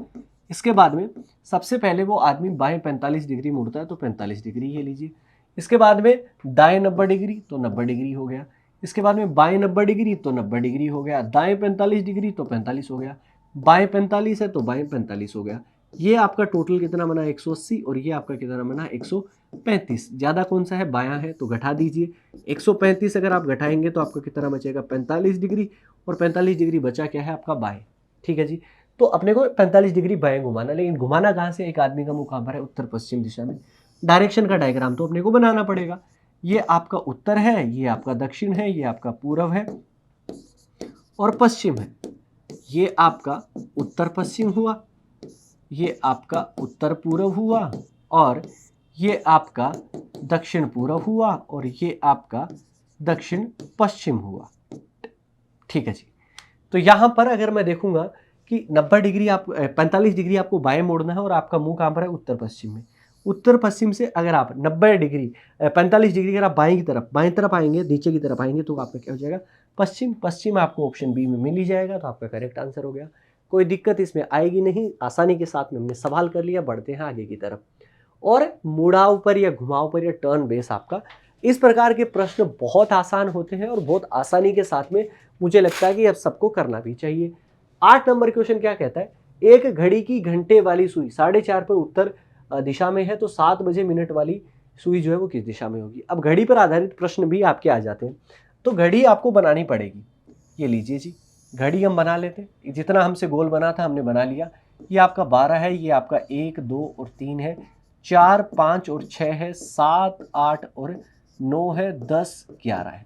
इसके बाद में सबसे पहले वो आदमी बाएं 45 डिग्री मुड़ता है तो 45 डिग्री ये लीजिए। इसके बाद में दाएं 90 डिग्री तो 90 डिग्री हो गया। इसके बाद में बाएं 90 डिग्री तो 90 डिग्री हो गया। दाएं 45 डिग्री तो 45 हो गया। बाएं 45 है तो बाएं 45 हो गया। ये आपका टोटल कितना बना 180 और ये आपका कितना बना 135। ज़्यादा कौन सा है, बायां है, तो घटा दीजिए। 135 अगर आप घटाएंगे तो आपका कितना बचेगा 45 डिग्री, और 45 डिग्री बचा क्या है आपका बाएं। ठीक है जी। तो अपने को 45 डिग्री बाएं घुमाना, लेकिन घुमाना कहाँ से, एक आदमी का मुंह कहाँ पर है, उत्तर पश्चिम दिशा में। डायरेक्शन का डायग्राम तो अपने को बनाना पड़ेगा। ये आपका उत्तर है, ये आपका दक्षिण है, ये आपका पूर्व है और पश्चिम है। ये आपका उत्तर पश्चिम हुआ, ये आपका उत्तर पूर्व हुआ, और ये आपका दक्षिण पूर्व हुआ, और ये आपका दक्षिण पश्चिम हुआ। ठीक है जी। तो यहां पर अगर मैं देखूंगा कि 90 डिग्री आप 45 डिग्री आपको बाएं मोड़ना है और आपका मुंह कहां पर है, उत्तर पश्चिम में। उत्तर पश्चिम से अगर आप 90 डिग्री 45 डिग्री अगर आप बाएं तरफ आएंगे, नीचे की तरफ आएंगे, तो आपका क्या हो जाएगा पश्चिम। पश्चिम आपको ऑप्शन बी में मिल ही जाएगा, तो आपका करेक्ट आंसर हो गया। कोई दिक्कत इसमें आएगी नहीं, आसानी के साथ में हमने सवाल कर लिया। बढ़ते हैं आगे की तरफ। और मुड़ाव पर या घुमाव पर या टर्न बेस आपका, इस प्रकार के प्रश्न बहुत आसान होते हैं और बहुत आसानी के साथ में मुझे लगता है कि अब सबको करना भी चाहिए। 8 नंबर क्वेश्चन क्या कहता है, एक घड़ी की घंटे वाली सुई 4:30 पर उत्तर दिशा में है, तो 7 बजे मिनट वाली सुई जो है वो किस दिशा में होगी। अब घड़ी पर आधारित प्रश्न भी आपके आ जाते हैं, तो घड़ी आपको बनानी पड़ेगी। ये लीजिए जी, घड़ी हम बना लेते हैं। जितना हमसे गोल बना था हमने बना लिया। ये आपका 12 है, ये आपका 1, 2 और 3 है, 4, 5 और 6 है, 7, 8 और 9 है, 10, 11 है।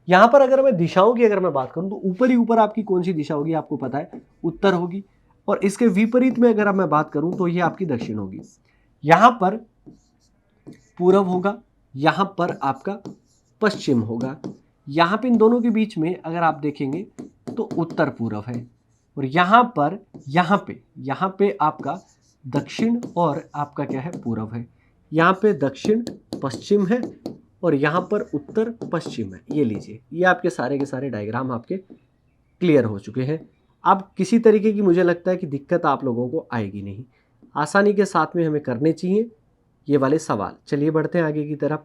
यहाँ पर अगर मैं दिशाओं की अगर मैं बात करूं तो ऊपर ही ऊपर आपकी कौन सी दिशा होगी आपको पता है, उत्तर होगी। और इसके विपरीत में अगर मैं बात करूं तो ये आपकी दक्षिण होगी। यहाँ पर पूर्व होगा, यहाँ पर आपका पश्चिम होगा। यहाँ पे इन दोनों के बीच में अगर आप देखेंगे तो उत्तर पूर्व है, और यहाँ पे आपका दक्षिण और आपका क्या है पूर्व है। यहाँ पे दक्षिण पश्चिम है और यहाँ पर उत्तर पश्चिम है। ये लीजिए, ये आपके सारे के सारे डायग्राम आपके क्लियर हो चुके हैं। अब किसी तरीके की मुझे लगता है कि दिक्कत आप लोगों को आएगी नहीं, आसानी के साथ में हमें करने चाहिए ये वाले सवाल। चलिए बढ़ते हैं आगे की तरफ।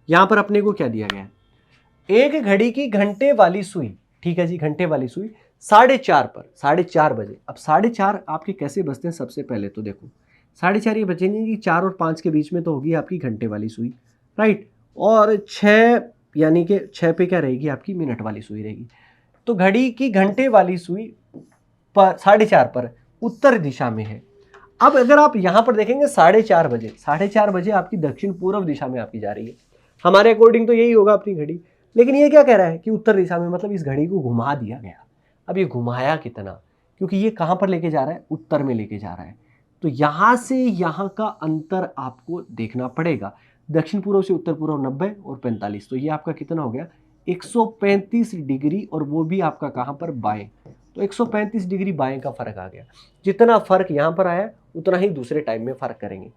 यहाँ पर अपने को क्या दिया गया है, एक घड़ी की घंटे वाली सुई, ठीक है जी, घंटे वाली सुई 4:30 पर, 4:30 बजे। अब 4:30 आपके कैसे बजते हैं, सबसे पहले तो देखो 4:30 ये बजेंगे कि 4 और 5 के बीच में तो होगी आपकी घंटे वाली सुई, राइट। और 6 यानी कि 6 पे क्या रहेगी आपकी मिनट वाली सुई रहेगी। तो घड़ी की घंटे वाली सुई पर 4:30 पर उत्तर दिशा में है। अब अगर आप यहाँ पर देखेंगे 4:30 बजे आपकी दक्षिण पूर्व दिशा में आपकी जा रही है। हमारे अकॉर्डिंग तो यही होगा अपनी घड़ी, लेकिन ये क्या कह रहा है कि उत्तर दिशा में, मतलब इस घड़ी को घुमा दिया गया। अब ये घुमाया कितना, क्योंकि ये कहाँ पर लेके जा रहा है, उत्तर में लेके जा रहा है। तो यहाँ से यहाँ का अंतर आपको देखना पड़ेगा। दक्षिण पूर्व से उत्तर पूर्व 90 और 45, तो ये आपका कितना हो गया 135 डिग्री, और वो भी आपका कहाँ पर बाएं। तो 135 डिग्री बाएं का फर्क आ गया। जितना फर्क यहाँ पर आया उतना ही दूसरे टाइम में फर्क करेंगे।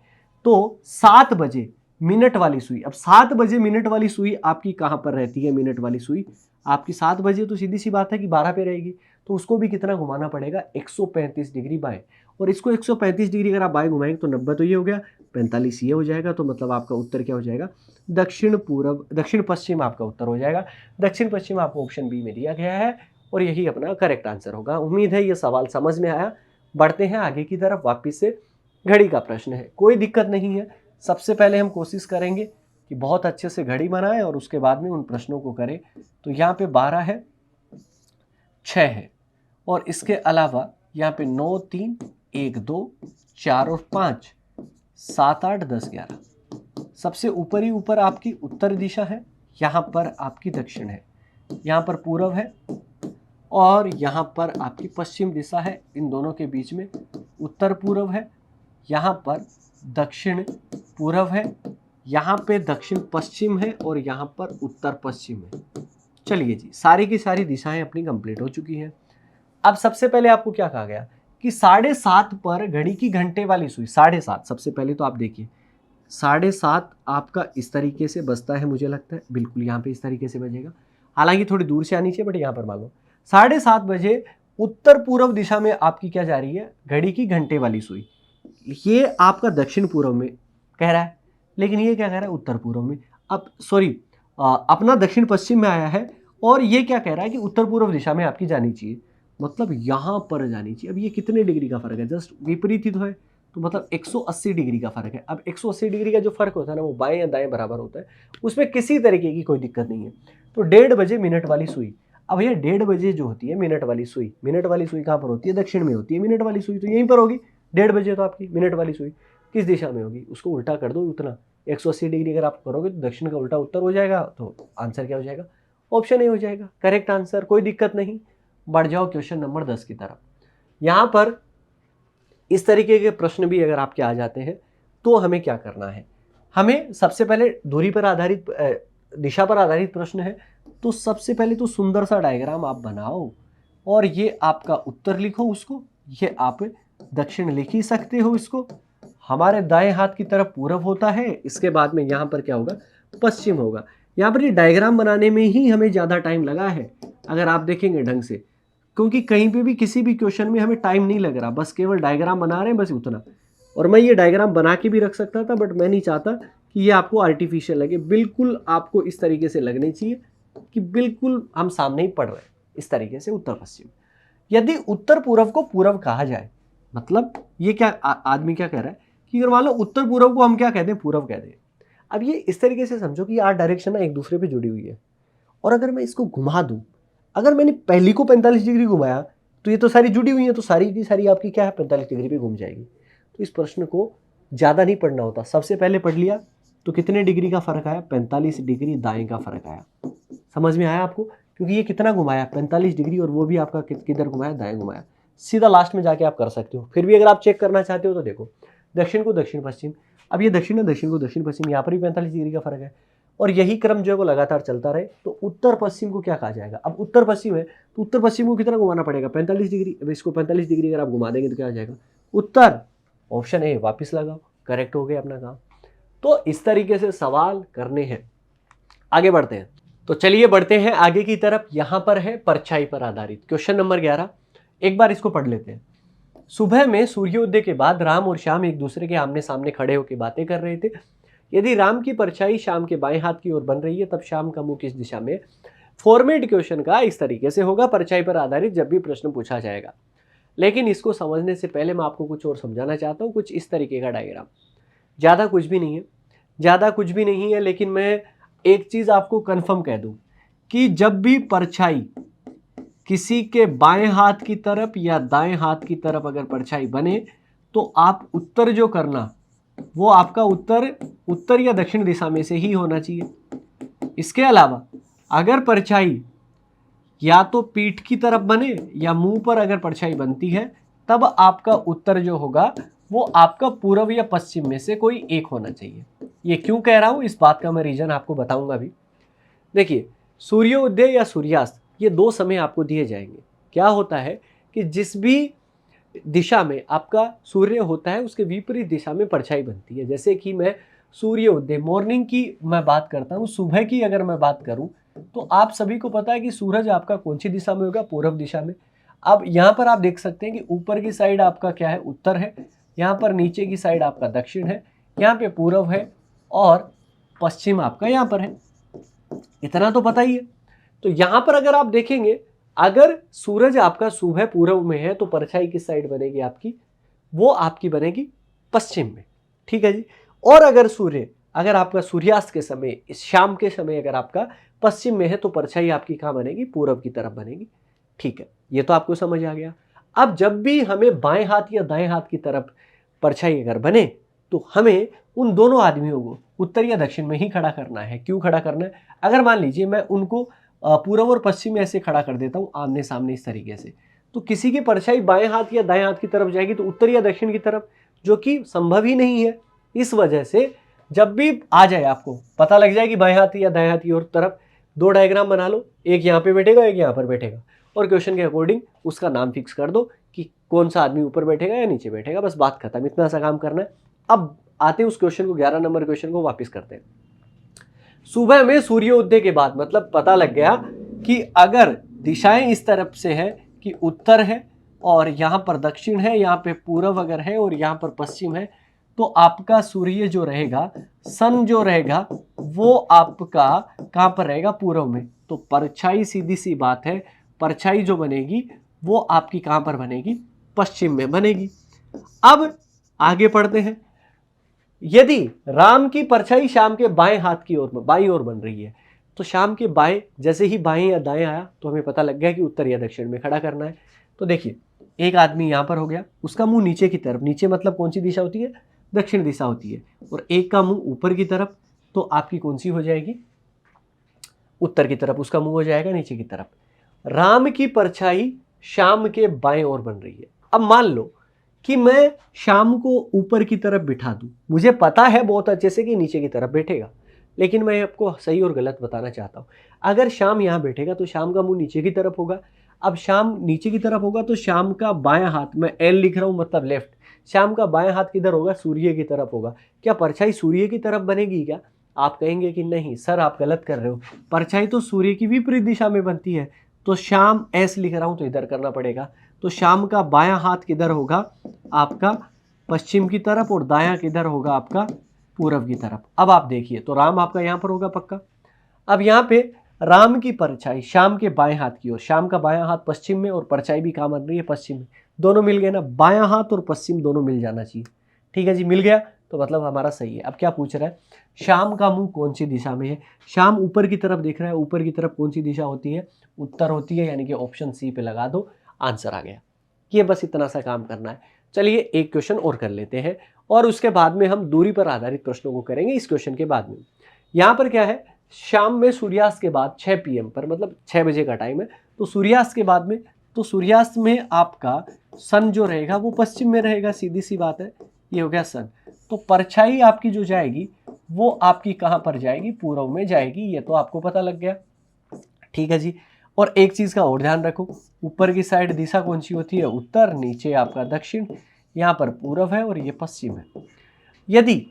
तो 7 बजे मिनट वाली सुई, अब 7 बजे मिनट वाली सुई आपकी कहाँ पर रहती है, मिनट वाली सुई आपकी 7 बजे, तो सीधी सी बात है कि 12 पे रहेगी। तो उसको भी कितना घुमाना पड़ेगा 135 डिग्री बाएं, और इसको 135 डिग्री अगर आप बाएं घुमाएंगे तो 90 तो ये हो गया, 45 ये हो जाएगा। तो मतलब आपका उत्तर क्या हो जाएगा, दक्षिण पश्चिम आपका उत्तर हो जाएगा। दक्षिण पश्चिम आपको ऑप्शन बी में दिया गया है, और यही अपना करेक्ट आंसर होगा। उम्मीद है ये सवाल समझ में आया। बढ़ते हैं आगे की तरफ। वापिस से घड़ी का प्रश्न है, कोई दिक्कत नहीं है। सबसे पहले हम कोशिश करेंगे कि बहुत अच्छे से घड़ी बनाएं और उसके बाद में उन प्रश्नों को करें। तो यहाँ पे 12 है, 6 है, और इसके अलावा यहाँ पे 9, 3, 1, 2, 4 और 5, 7, 8, 10, 11। सबसे ऊपर ही ऊपर आपकी उत्तर दिशा है, यहाँ पर आपकी दक्षिण है, यहाँ पर पूर्व है, और यहाँ पर आपकी पश्चिम दिशा है। इन दोनों के बीच में उत्तर पूर्व है, यहाँ पर दक्षिण पूर्व है, यहाँ पे दक्षिण पश्चिम है, और यहाँ पर उत्तर पश्चिम है। चलिए जी, सारी की सारी दिशाएं अपनी कंप्लीट हो चुकी हैं। अब सबसे पहले आपको क्या कहा गया कि 7:30 पर घड़ी की घंटे वाली सुई, 7:30, सबसे पहले तो आप देखिए 7:30 आपका इस तरीके से बजता है, मुझे लगता है बिल्कुल यहाँ पे इस तरीके से बजेगा। हालांकि थोड़ी दूर से आनी चाहिए, बट यहाँ पर मान लो 7:30 बजे उत्तर पूर्व दिशा में आपकी क्या जा रही है, घड़ी की घंटे वाली सुई। ये आपका दक्षिण पूर्व में कह रहा है, लेकिन ये क्या कह रहा है, उत्तर पूर्व में। अब सॉरी, अपना दक्षिण पश्चिम में आया है और ये क्या कह रहा है कि उत्तर पूर्व दिशा में आपकी जानी चाहिए, मतलब यहां पर जानी चाहिए। अब ये कितने डिग्री का फर्क है, जस्ट विपरीत ही तो है, तो मतलब 180 डिग्री का फर्क है। अब 180 डिग्री का जो फर्क होता है ना, वो बाएं या दाएं बराबर होता है, उसमें किसी तरीके की कोई दिक्कत नहीं है। तो 1:30 बजे मिनट वाली सुई, अब ये 1:30 बजे जो होती है मिनट वाली सुई, मिनट वाली सुई कहाँ पर होती है, दक्षिण में होती है। मिनट वाली सुई तो यहीं पर होगी, 1:30 बजे तो आपकी मिनट वाली सुई किस दिशा में होगी, उसको उल्टा कर दो। उतना 180 डिग्री अगर आप करोगे तो दक्षिण का उल्टा उत्तर हो जाएगा, तो आंसर क्या हो जाएगा, ऑप्शन ए हो जाएगा, करेक्ट आंसर, कोई दिक्कत नहीं। बढ़ जाओ क्वेश्चन नंबर 10 की तरफ। यहां पर इस तरीके के प्रश्न भी अगर आपके आ जाते हैं तो हमें क्या करना है, हमें सबसे पहले दूरी पर आधारित दिशा पर आधारित प्रश्न है, तो सबसे पहले तो सुंदर सा डायग्राम आप बनाओ और ये आपका उत्तर लिखो, उसको ये आप दक्षिण लिख ही सकते हो। इसको हमारे दाएं हाथ की तरफ पूरब होता है, इसके बाद में यहाँ पर क्या होगा, पश्चिम होगा। यहाँ पर ये डायग्राम बनाने में ही हमें ज़्यादा टाइम लगा है अगर आप देखेंगे ढंग से, क्योंकि कहीं पे भी किसी भी क्वेश्चन में हमें टाइम नहीं लग रहा, बस केवल डायग्राम बना रहे हैं, बस उतना। और मैं ये डायग्राम बना के भी रख सकता था, बट मैं नहीं चाहता कि ये आपको आर्टिफिशियल लगे। बिल्कुल आपको इस तरीके से लगनी चाहिए कि बिल्कुल हम सामने ही पढ़ रहे हैं, इस तरीके से उत्तर पश्चिम। यदि उत्तर पूर्व को पूर्व कहा जाए, मतलब ये क्या आदमी क्या कह रहा है कि अगर मान लो उत्तर पूर्व को हम क्या कहते हैं, पूर्व कहते हैं। अब ये इस तरीके से समझो कि 8 डायरेक्शन ना एक दूसरे पे जुड़ी हुई है, और अगर मैं इसको घुमा दूं, अगर मैंने पहली को 45 डिग्री घुमाया तो ये तो सारी जुड़ी हुई है, तो सारी की सारी आपकी क्या है, 45 डिग्री पे घूम जाएगी। तो इस प्रश्न को ज़्यादा नहीं पढ़ना होता, सबसे पहले पढ़ लिया तो कितने डिग्री का फर्क आया, 45 डिग्री दाएं का फर्क आया। समझ में आया आपको, क्योंकि ये कितना घुमाया, 45 डिग्री, और वो भी आपका किधर घुमाया, दाएं घुमाया। सीधा लास्ट में जाके आप कर सकते हो। फिर भी अगर आप चेक करना चाहते हो तो देखो, दक्षिण को दक्षिण पश्चिम, अब ये दक्षिण है, दक्षिण को दक्षिण पश्चिम, यहाँ पर भी 45 डिग्री का फर्क है, और यही क्रम जो है वो लगातार चलता रहे तो उत्तर पश्चिम को क्या कहा जाएगा। अब उत्तर पश्चिम है तो उत्तर पश्चिम को कितना घुमाना पड़ेगा, 45 डिग्री। अब इसको 45 डिग्री अगर आप घुमा देंगे तो क्या आ जाएगा, उत्तर। ऑप्शन ए वापिस लगाओ, करेक्ट हो गया अपना काम। तो इस तरीके से सवाल करने हैं। आगे बढ़ते हैं, तो चलिए बढ़ते हैं आगे की तरफ। यहां पर है परछाई पर आधारित क्वेश्चन नंबर 11। एक बार इसको पढ़ लेते हैं। सुबह में सूर्योदय के बाद राम और श्याम एक दूसरे के आमने सामने खड़े होकर बातें कर रहे थे। यदि राम की परछाई श्याम के बाएं हाथ की ओर बन रही है, तब श्याम का मुंह किस दिशा में। फॉर्मेट क्वेश्चन का इस तरीके से होगा परछाई पर आधारित जब भी प्रश्न पूछा जाएगा। लेकिन इसको समझने से पहले मैं आपको कुछ और समझाना चाहता हूँ। कुछ इस तरीके का डायग्राम, ज़्यादा कुछ भी नहीं है, ज़्यादा कुछ भी नहीं है, लेकिन मैं एक चीज़ आपको कंफर्म कह दूं कि जब भी परछाई किसी के बाएं हाथ की तरफ या दाएं हाथ की तरफ अगर परछाई बने, तो आप उत्तर जो करना वो आपका उत्तर या दक्षिण दिशा में से ही होना चाहिए। इसके अलावा अगर परछाई या तो पीठ की तरफ बने या मुंह पर अगर परछाई बनती है, तब आपका उत्तर जो होगा वो आपका पूर्व या पश्चिम में से कोई एक होना चाहिए। ये क्यों कह रहा हूं, इस बात का मैं रीजन आपको बताऊंगा अभी। देखिए, सूर्योदय या सूर्यास्त ये दो समय आपको दिए जाएंगे। क्या होता है कि जिस भी दिशा में आपका सूर्य होता है उसके विपरीत दिशा में परछाई बनती है। जैसे कि मैं सूर्योदय मॉर्निंग की मैं बात करता हूँ, सुबह की अगर मैं बात करूँ तो आप सभी को पता है कि सूरज आपका कौन सी दिशा में होगा, पूर्व दिशा में। अब यहाँ पर आप देख सकते हैं कि ऊपर की साइड आपका क्या है, उत्तर है, यहाँ पर नीचे की साइड आपका दक्षिण है, यहाँ पे पूर्व है और पश्चिम आपका यहाँ पर है। इतना तो पता ही है। तो यहाँ पर अगर आप देखेंगे, अगर सूरज आपका सुबह पूर्व में है तो परछाई किस साइड बनेगी आपकी, वो आपकी बनेगी पश्चिम में। ठीक है जी। और अगर आपका सूर्यास्त के समय, शाम के समय अगर आपका पश्चिम में है तो परछाई आपकी कहाँ बनेगी, पूर्व की तरफ बनेगी। ठीक है, ये तो आपको समझ आ गया। अब जब भी हमें बाएं हाथ या दाएं हाथ की तरफ परछाई अगर बने तो हमें उन दोनों आदमियों को उत्तर या दक्षिण में ही खड़ा करना है। क्यों खड़ा करना है, अगर मान लीजिए मैं उनको पूर्व और पश्चिम में ऐसे खड़ा कर देता हूँ आमने सामने इस तरीके से, तो किसी की परछाई बाएं हाथ या दाएं हाथ की तरफ जाएगी तो उत्तर या दक्षिण की तरफ, जो कि संभव ही नहीं है। इस वजह से जब भी आ जाए आपको पता लग जाए कि बाएं हाथ या दाएं हाथ की ओर तरफ, दो डायग्राम बना लो, एक यहाँ पे बैठेगा एक यहाँ पर बैठेगा, और क्वेश्चन के अकॉर्डिंग उसका नाम फिक्स कर दो कि कौन सा आदमी ऊपर बैठेगा या नीचे बैठेगा, बस बात खत्म। इतना सा काम करना है। अब आते हैं उस क्वेश्चन को, 11 नंबर क्वेश्चन को वापस करते हैं। सुबह में सूर्योदय के बाद, मतलब पता लग गया कि अगर दिशाएं इस तरफ से है कि उत्तर है और यहाँ पर दक्षिण है, यहाँ पे पूर्व अगर है और यहाँ पर पश्चिम है, तो आपका सूर्य जो रहेगा, सन जो रहेगा, वो आपका कहाँ पर रहेगा, पूर्व में। तो परछाई सीधी सी बात है, परछाई जो बनेगी वो आपकी कहाँ पर बनेगी, पश्चिम में बनेगी। अब आगे पढ़ते हैं। यदि राम की परछाई शाम के बाएं हाथ की ओर, बाईं ओर बन रही है, तो शाम के बाएं, जैसे ही बाएं या दाएं आया तो हमें पता लग गया कि उत्तर या दक्षिण में खड़ा करना है। तो देखिए, एक आदमी यहां पर हो गया, उसका मुंह नीचे की तरफ, नीचे मतलब कौन सी दिशा होती है, दक्षिण दिशा होती है, और एक का मुंह ऊपर की तरफ, तो आपकी कौन सी हो जाएगी, उत्तर की तरफ, उसका मुंह हो जाएगा नीचे की तरफ। राम की परछाई शाम के बाएं ओर बन रही है। अब मान लो कि मैं शाम को ऊपर की तरफ बिठा दूं, मुझे पता है बहुत अच्छे से कि नीचे की तरफ बैठेगा, लेकिन मैं आपको सही और गलत बताना चाहता हूं। अगर शाम यहां बैठेगा तो शाम का मुंह नीचे की तरफ होगा। अब शाम नीचे की तरफ होगा तो शाम का बायां हाथ, मैं एल लिख रहा हूं मतलब लेफ्ट, शाम का बायां हाथ किधर होगा, सूर्य की तरफ होगा। क्या परछाई सूर्य की तरफ बनेगी क्या? आप कहेंगे कि नहीं सर आप गलत कर रहे हो, परछाई तो सूर्य की विपरीत दिशा में बनती है। तो शाम एस लिख रहा हूं तो इधर करना पड़ेगा। तो शाम का बायां हाथ किधर होगा, आपका पश्चिम की तरफ, और दायां किधर होगा, आपका पूरब की तरफ। अब आप देखिए, तो राम आपका यहां पर होगा पक्का। अब यहां पे राम की परछाई शाम के बाएं हाथ की ओर, शाम का बायां हाथ पश्चिम में और परछाई भी कहां बन रही है, पश्चिम में, दोनों मिल गए ना, बायां हाथ और पश्चिम दोनों मिल जाना चाहिए। ठीक है जी, मिल गया तो मतलब हमारा सही है। अब क्या पूछ रहा है, शाम का मुंह कौन सी दिशा में है, शाम ऊपर की तरफ देख रहा है, ऊपर की तरफ कौन सी दिशा होती है, उत्तर होती है, यानी कि ऑप्शन सी पे लगा दो, आंसर आ गया। ये बस इतना सा काम करना है। चलिए एक क्वेश्चन और कर लेते हैं, और उसके बाद में हम दूरी पर आधारित प्रश्नों को करेंगे इस क्वेश्चन के बाद में। यहां पर क्या है, शाम में सूर्यास्त के बाद 6 PM पर, मतलब 6 बजे का टाइम है, तो सूर्यास्त के बाद में, तो सूर्यास्त में आपका सन जो रहेगा वो पश्चिम में रहेगा, सीधी सी बात है, ये हो गया सन। तो परछाई आपकी जो जाएगी वो आपकी कहां पर जाएगी, पूर्व में जाएगी, ये तो आपको पता लग गया। ठीक है जी, और एक चीज का और ध्यान रखो, ऊपर की साइड दिशा कौन सी होती है, उत्तर, नीचे आपका दक्षिण, यहाँ पर पूर्व है और ये पश्चिम है। यदि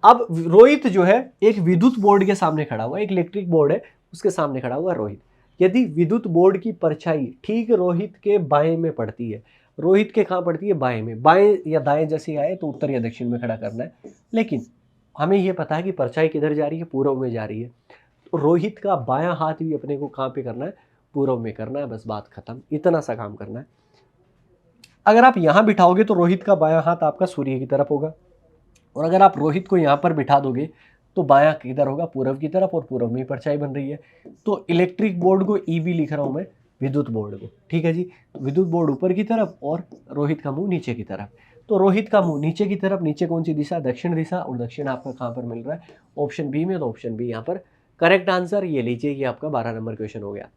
अब रोहित जो है एक विद्युत बोर्ड के सामने खड़ा हुआ है, एक इलेक्ट्रिक बोर्ड है उसके सामने खड़ा हुआ है रोहित, यदि विद्युत बोर्ड की परछाई ठीक रोहित के बाएं में पड़ती है, रोहित के कहाँ पड़ती है, बाएं में, बाएं या दाएं जैसे आए तो उत्तर या दक्षिण में खड़ा करना है, लेकिन हमें यह पता है कि परछाई किधर जा रही है, पूर्व में जा रही है, तो रोहित का बायां हाथ भी अपने को कहाँ पे करना है, पूर्व में करना है, बस बात खत्म, इतना सा काम करना है। अगर आप यहां बिठाओगे तो रोहित का बायां हाथ आपका सूर्य की तरफ होगा, और अगर आप रोहित को यहाँ पर बिठा दोगे तो बायां किधर होगा, पूर्व की तरफ, और पूर्व में ही परछाई बन रही है। तो इलेक्ट्रिक बोर्ड को ईबी लिख रहा हूं मैं, विद्युत बोर्ड को। ठीक है जी, विद्युत बोर्ड ऊपर की तरफ और रोहित का मुंह नीचे की तरफ। तो रोहित का मुंह नीचे की तरफ, नीचे कौन सी दिशा, दक्षिण दिशा, और दक्षिण आपका कहाँ पर मिल रहा है, ऑप्शन बी में, तो ऑप्शन बी यहाँ पर करेक्ट आंसर। ये लीजिए, ये आपका 12 नंबर क्वेश्चन हो गया।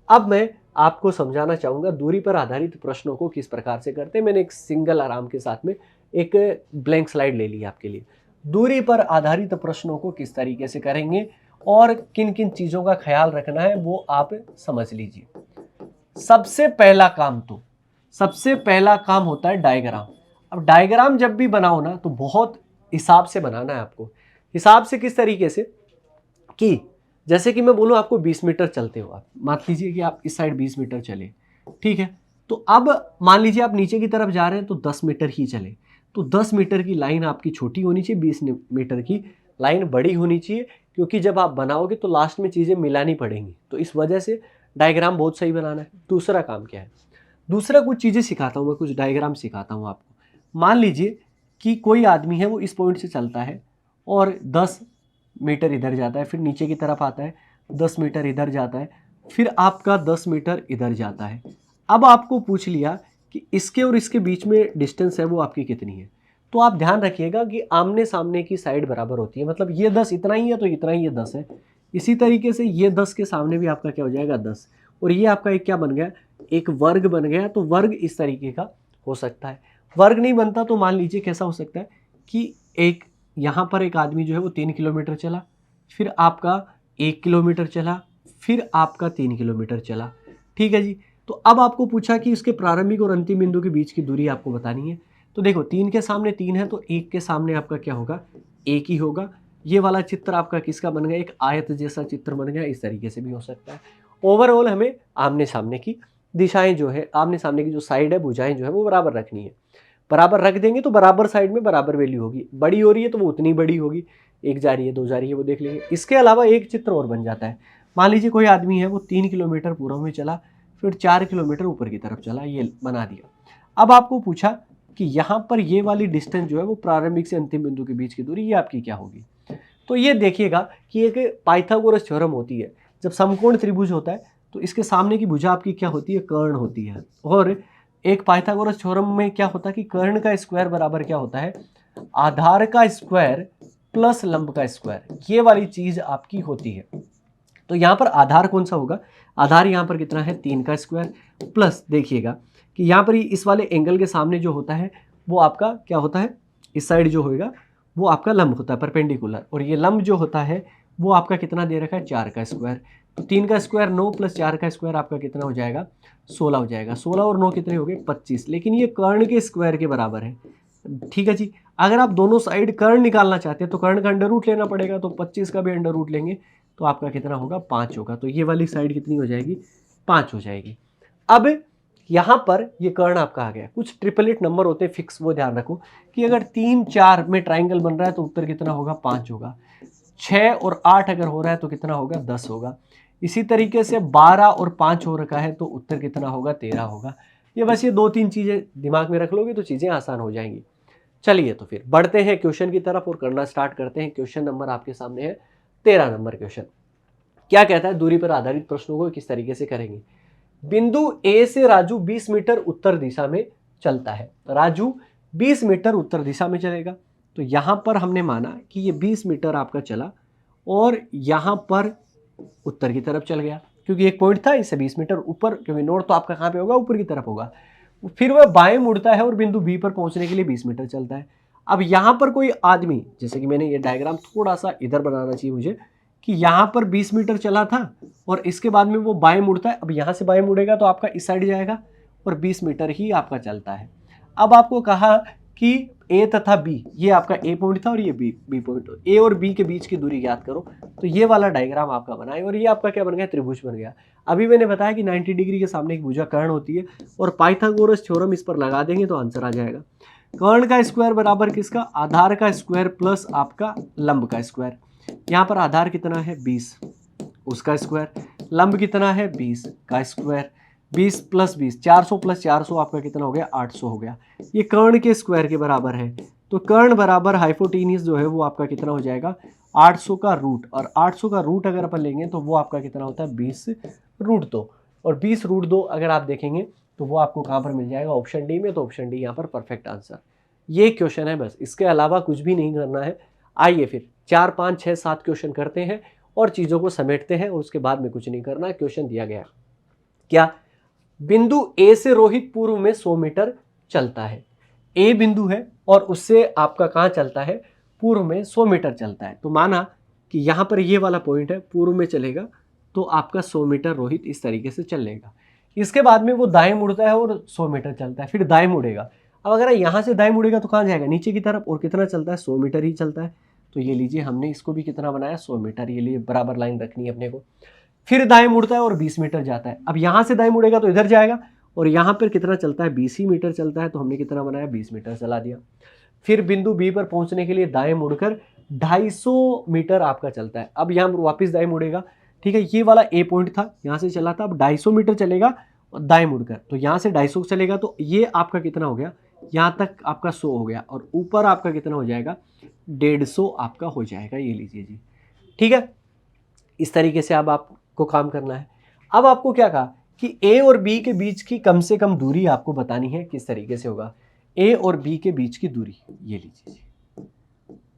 अब मैं आपको समझाना चाहूंगा दूरी पर आधारित प्रश्नों को किस प्रकार से करते हैं। मैंने एक सिंगल आराम के साथ में एक ब्लैंक स्लाइड ले ली आपके लिए। दूरी पर आधारित प्रश्नों को किस तरीके से करेंगे और किन किन चीजों का ख्याल रखना है वो आप समझ लीजिए। सबसे पहला काम होता है डायग्राम। अब डायग्राम जब भी बनाओ ना तो बहुत हिसाब से बनाना है आपको। हिसाब से किस तरीके से कि जैसे कि मैं बोलूं आपको 20 मीटर चलते हो, आप मान लीजिए कि आप इस साइड 20 मीटर चले, ठीक है, तो अब मान लीजिए आप नीचे की तरफ जा रहे हैं तो 10 मीटर ही चले, तो 10 मीटर की लाइन आपकी छोटी होनी चाहिए, 20 मीटर की लाइन बड़ी होनी चाहिए, क्योंकि जब आप बनाओगे तो लास्ट में चीजें मिलानी पड़ेंगी, तो इस वजह से डायग्राम बहुत सही बनाना है। दूसरा काम क्या है, दूसरा कुछ चीजें सिखाता हूं मैं, कुछ डायग्राम सिखाता हूं आपको। मान लीजिए कि कोई आदमी है वो इस पॉइंट से चलता है और 10 मीटर इधर जाता है, फिर नीचे की तरफ आता है, 10 मीटर इधर जाता है, फिर आपका 10 मीटर इधर जाता है। अब आपको पूछ लिया कि इसके और इसके बीच में डिस्टेंस है वो आपकी कितनी है, तो आप ध्यान रखिएगा कि आमने सामने की साइड बराबर होती है, मतलब ये 10 इतना ही है तो इतना ही ये 10 है। इसी तरीके से ये 10 के सामने भी आपका क्या हो जाएगा, 10, और ये आपका एक क्या बन गया, एक वर्ग बन गया। तो वर्ग इस तरीके का हो सकता है। वर्ग नहीं बनता तो मान लीजिए कैसा हो सकता है कि एक यहाँ पर एक आदमी जो है वो 3 किलोमीटर चला, फिर आपका 1 किलोमीटर चला, फिर आपका 3 किलोमीटर चला, ठीक है जी। तो अब आपको पूछा कि इसके प्रारंभिक और अंतिम बिंदु के बीच की दूरी आपको बतानी है। तो देखो 3 के सामने 3 है तो 1 के सामने आपका क्या होगा, 1 ही होगा। ये वाला चित्र आपका किसका बन गया, एक आयत जैसा चित्र बन गया, इस तरीके से भी हो सकता है। ओवरऑल हमें आमने सामने की दिशाएं जो है आमने सामने की जो साइड है भुजाएं जो है वो बराबर रखनी है। बराबर रख देंगे तो बराबर साइड में बराबर वैल्यू होगी, बड़ी हो रही है तो वो उतनी बड़ी होगी, एक जा रही है दो जा रही है वो देख लेंगे। इसके अलावा एक चित्र और बन जाता है। मान लीजिए कोई आदमी है वो 3 किलोमीटर पूर्व में चला, फिर 4 किलोमीटर ऊपर की तरफ चला, ये बना दिया। अब आपको पूछा कि यहाँ पर ये वाली डिस्टेंस जो है वो प्रारंभिक से अंतिम बिंदु के बीच की दूरी ये आपकी क्या होगी। तो ये देखिएगा कि एक पाइथागोरस थ्योरम होती है, जब समकोण त्रिभुज होता है तो इसके सामने की भुजा आपकी क्या होती है, कर्ण होती है। और एक पाइथागोरस थ्योरम में क्या होता है कि कर्ण का स्क्वायर बराबर क्या होता है, आधार का स्क्वायर प्लस लंब का स्क्वायर, ये वाली चीज आपकी होती है। तो यहाँ पर आधार कौन सा होगा, आधार यहाँ पर कितना है 3 का स्क्वायर, प्लस देखिएगा कि यहाँ पर इस वाले एंगल के सामने जो होता है वो आपका क्या होता है, इस साइड जो होएगा वो आपका लंब होता है परपेंडिकुलर, और ये लंब जो होता है वो आपका कितना दे रखा है 4 का स्क्वायर। तो 3 का स्क्वायर 9 प्लस 4 का स्क्वायर आपका कितना हो जाएगा 16 हो जाएगा। 16 और 9 कितने हो गए 25, लेकिन ये कर्ण के स्क्वायर के बराबर है। ठीक है जी, अगर आप दोनों साइड कर्ण निकालना चाहते हैं तो कर्ण का अंडर रूट लेना पड़ेगा, तो 25 का भी अंडर रूट लेंगे तो आपका कितना होगा 5 होगा। तो ये वाली साइड कितनी हो जाएगी 5 हो जाएगी। अब यहाँ पर ये कर्ण आपका आ गया। कुछ ट्रिपलेट नंबर होते हैं फिक्स, वो ध्यान रखो कि अगर 3 4 में ट्राइंगल बन रहा है तो उत्तर कितना होगा 5 होगा। 6 और 8 अगर हो रहा है तो कितना होगा 10 होगा। इसी तरीके से 12 और 5 हो रखा है तो उत्तर कितना होगा 13 होगा। ये बस ये 2-3 चीजें दिमाग में रख लोगे तो चीजें आसान हो जाएंगी। चलिए तो फिर बढ़ते हैं क्वेश्चन की तरफ और करना स्टार्ट करते हैं। क्वेश्चन नंबर आपके सामने है 13 नंबर क्वेश्चन। क्या कहता है, दूरी पर आधारित प्रश्नों को किस तरीके से करेंगे। बिंदु ए से राजू 20 मीटर उत्तर दिशा में चलता है। राजू 20 मीटर उत्तर दिशा में चलेगा, तो यहां पर हमने माना कि ये 20 मीटर आपका चला और यहां पर उत्तर की तरफ चल गया, क्योंकि एक पॉइंट था इससे 20 मीटर ऊपर, क्योंकि नोड तो आपका कहां पे होगा ऊपर की तरफ होगा। फिर वह बाएं मुड़ता है और बिंदु बी पर पहुंचने के लिए 20 मीटर चलता है। अब यहां पर कोई आदमी, जैसे कि मैंने ये डायग्राम थोड़ा सा इधर बनाना चाहिए मुझे, कि यहां पर 20 मीटर चला था और इसके बाद में वो बाएं मुड़ता है। अब यहां से बाएं मुड़ेगा तो आपका इस साइड जाएगा और 20 मीटर ही आपका चलता है। अब आपको कहा कि ए तथा बी, ये आपका ए पॉइंट था और ये बी पॉइंट, ए और बी के बीच की दूरी ज्ञात करो। तो ये वाला डायग्राम आपका बनाए और ये आपका क्या बन गया, त्रिभुज बन गया। अभी मैंने बताया कि 90 डिग्री के सामने एक भुजा कर्ण होती है और पाइथागोरस थ्योरम इस पर लगा देंगे तो आंसर आ जाएगा। कर्ण का स्क्वायर बराबर किसका, आधार का स्क्वायर प्लस आपका लंब का स्क्वायर। यहाँ पर आधार कितना है 20, उसका स्क्वायर, लंब कितना है 20 का स्क्वायर, 20 प्लस 20 400 प्लस 400 आपका कितना हो गया 800 हो गया। ये कर्ण के स्क्वायर के बराबर है, तो कर्ण बराबर हाइपोटेनियस जो है वो आपका कितना हो जाएगा 800 का रूट, और 800 का रूट अगर अपन लेंगे तो वो आपका कितना होता है 20 रूट 2, और 20 रूट 2 अगर आप देखेंगे तो वो आपको कहाँ पर मिल जाएगा, ऑप्शन डी में। तो ऑप्शन डी यहाँ पर परफेक्ट आंसर। ये क्वेश्चन है, बस इसके अलावा कुछ भी नहीं करना है। आइए फिर 4 5 6 7 क्वेश्चन करते हैं और चीज़ों को समेटते हैं, और उसके बाद में कुछ नहीं करना है। क्वेश्चन दिया गया क्या, बिंदु ए से रोहित पूर्व में 100 मीटर चलता है। ए बिंदु है और उससे आपका कहाँ चलता है, पूर्व में 100 मीटर चलता है। तो माना कि यहाँ पर ये वाला पॉइंट है, पूर्व में चलेगा तो आपका 100 मीटर रोहित इस तरीके से चल लेगा। इसके बाद में वो दाएं मुड़ता है और 100 मीटर चलता है, फिर दाएं मुड़ेगा। अब अगर यहाँ से दाएं मुड़ेगा तो कहाँ जाएगा, नीचे की तरफ, और कितना चलता है 100 मीटर ही चलता है। तो ये लीजिए हमने इसको भी कितना बनाया 100 मीटर, ये लिए बराबर लाइन रखनी है अपने को। फिर दाएं मुड़ता है और 20 मीटर जाता है। अब यहाँ से दाएं मुड़ेगा तो इधर जाएगा, और यहाँ पर कितना चलता है 20 ही मीटर चलता है, तो हमने कितना बनाया 20 मीटर चला दिया। फिर बिंदु बी पर पहुंचने के लिए दाएं मुड़कर 250 मीटर आपका चलता है। अब यहाँ वापस दाएं मुड़ेगा, ठीक है, ये वाला ए पॉइंट था, यहाँ से चला था, अब 250 मीटर चलेगा दाएं मुड़कर, तो यहाँ से 250 चलेगा, तो ये आपका कितना हो गया, यहाँ तक आपका 100 हो गया, और ऊपर आपका कितना हो जाएगा 150 आपका हो जाएगा। ये लीजिए जी, ठीक है। इस तरीके से अब आपको काम करना है। अब आपको क्या कहा कि ए और बी के बीच की कम से कम दूरी आपको बतानी है। किस तरीके से होगा, ए और बी के बीच की दूरी, ये लीजिए जी।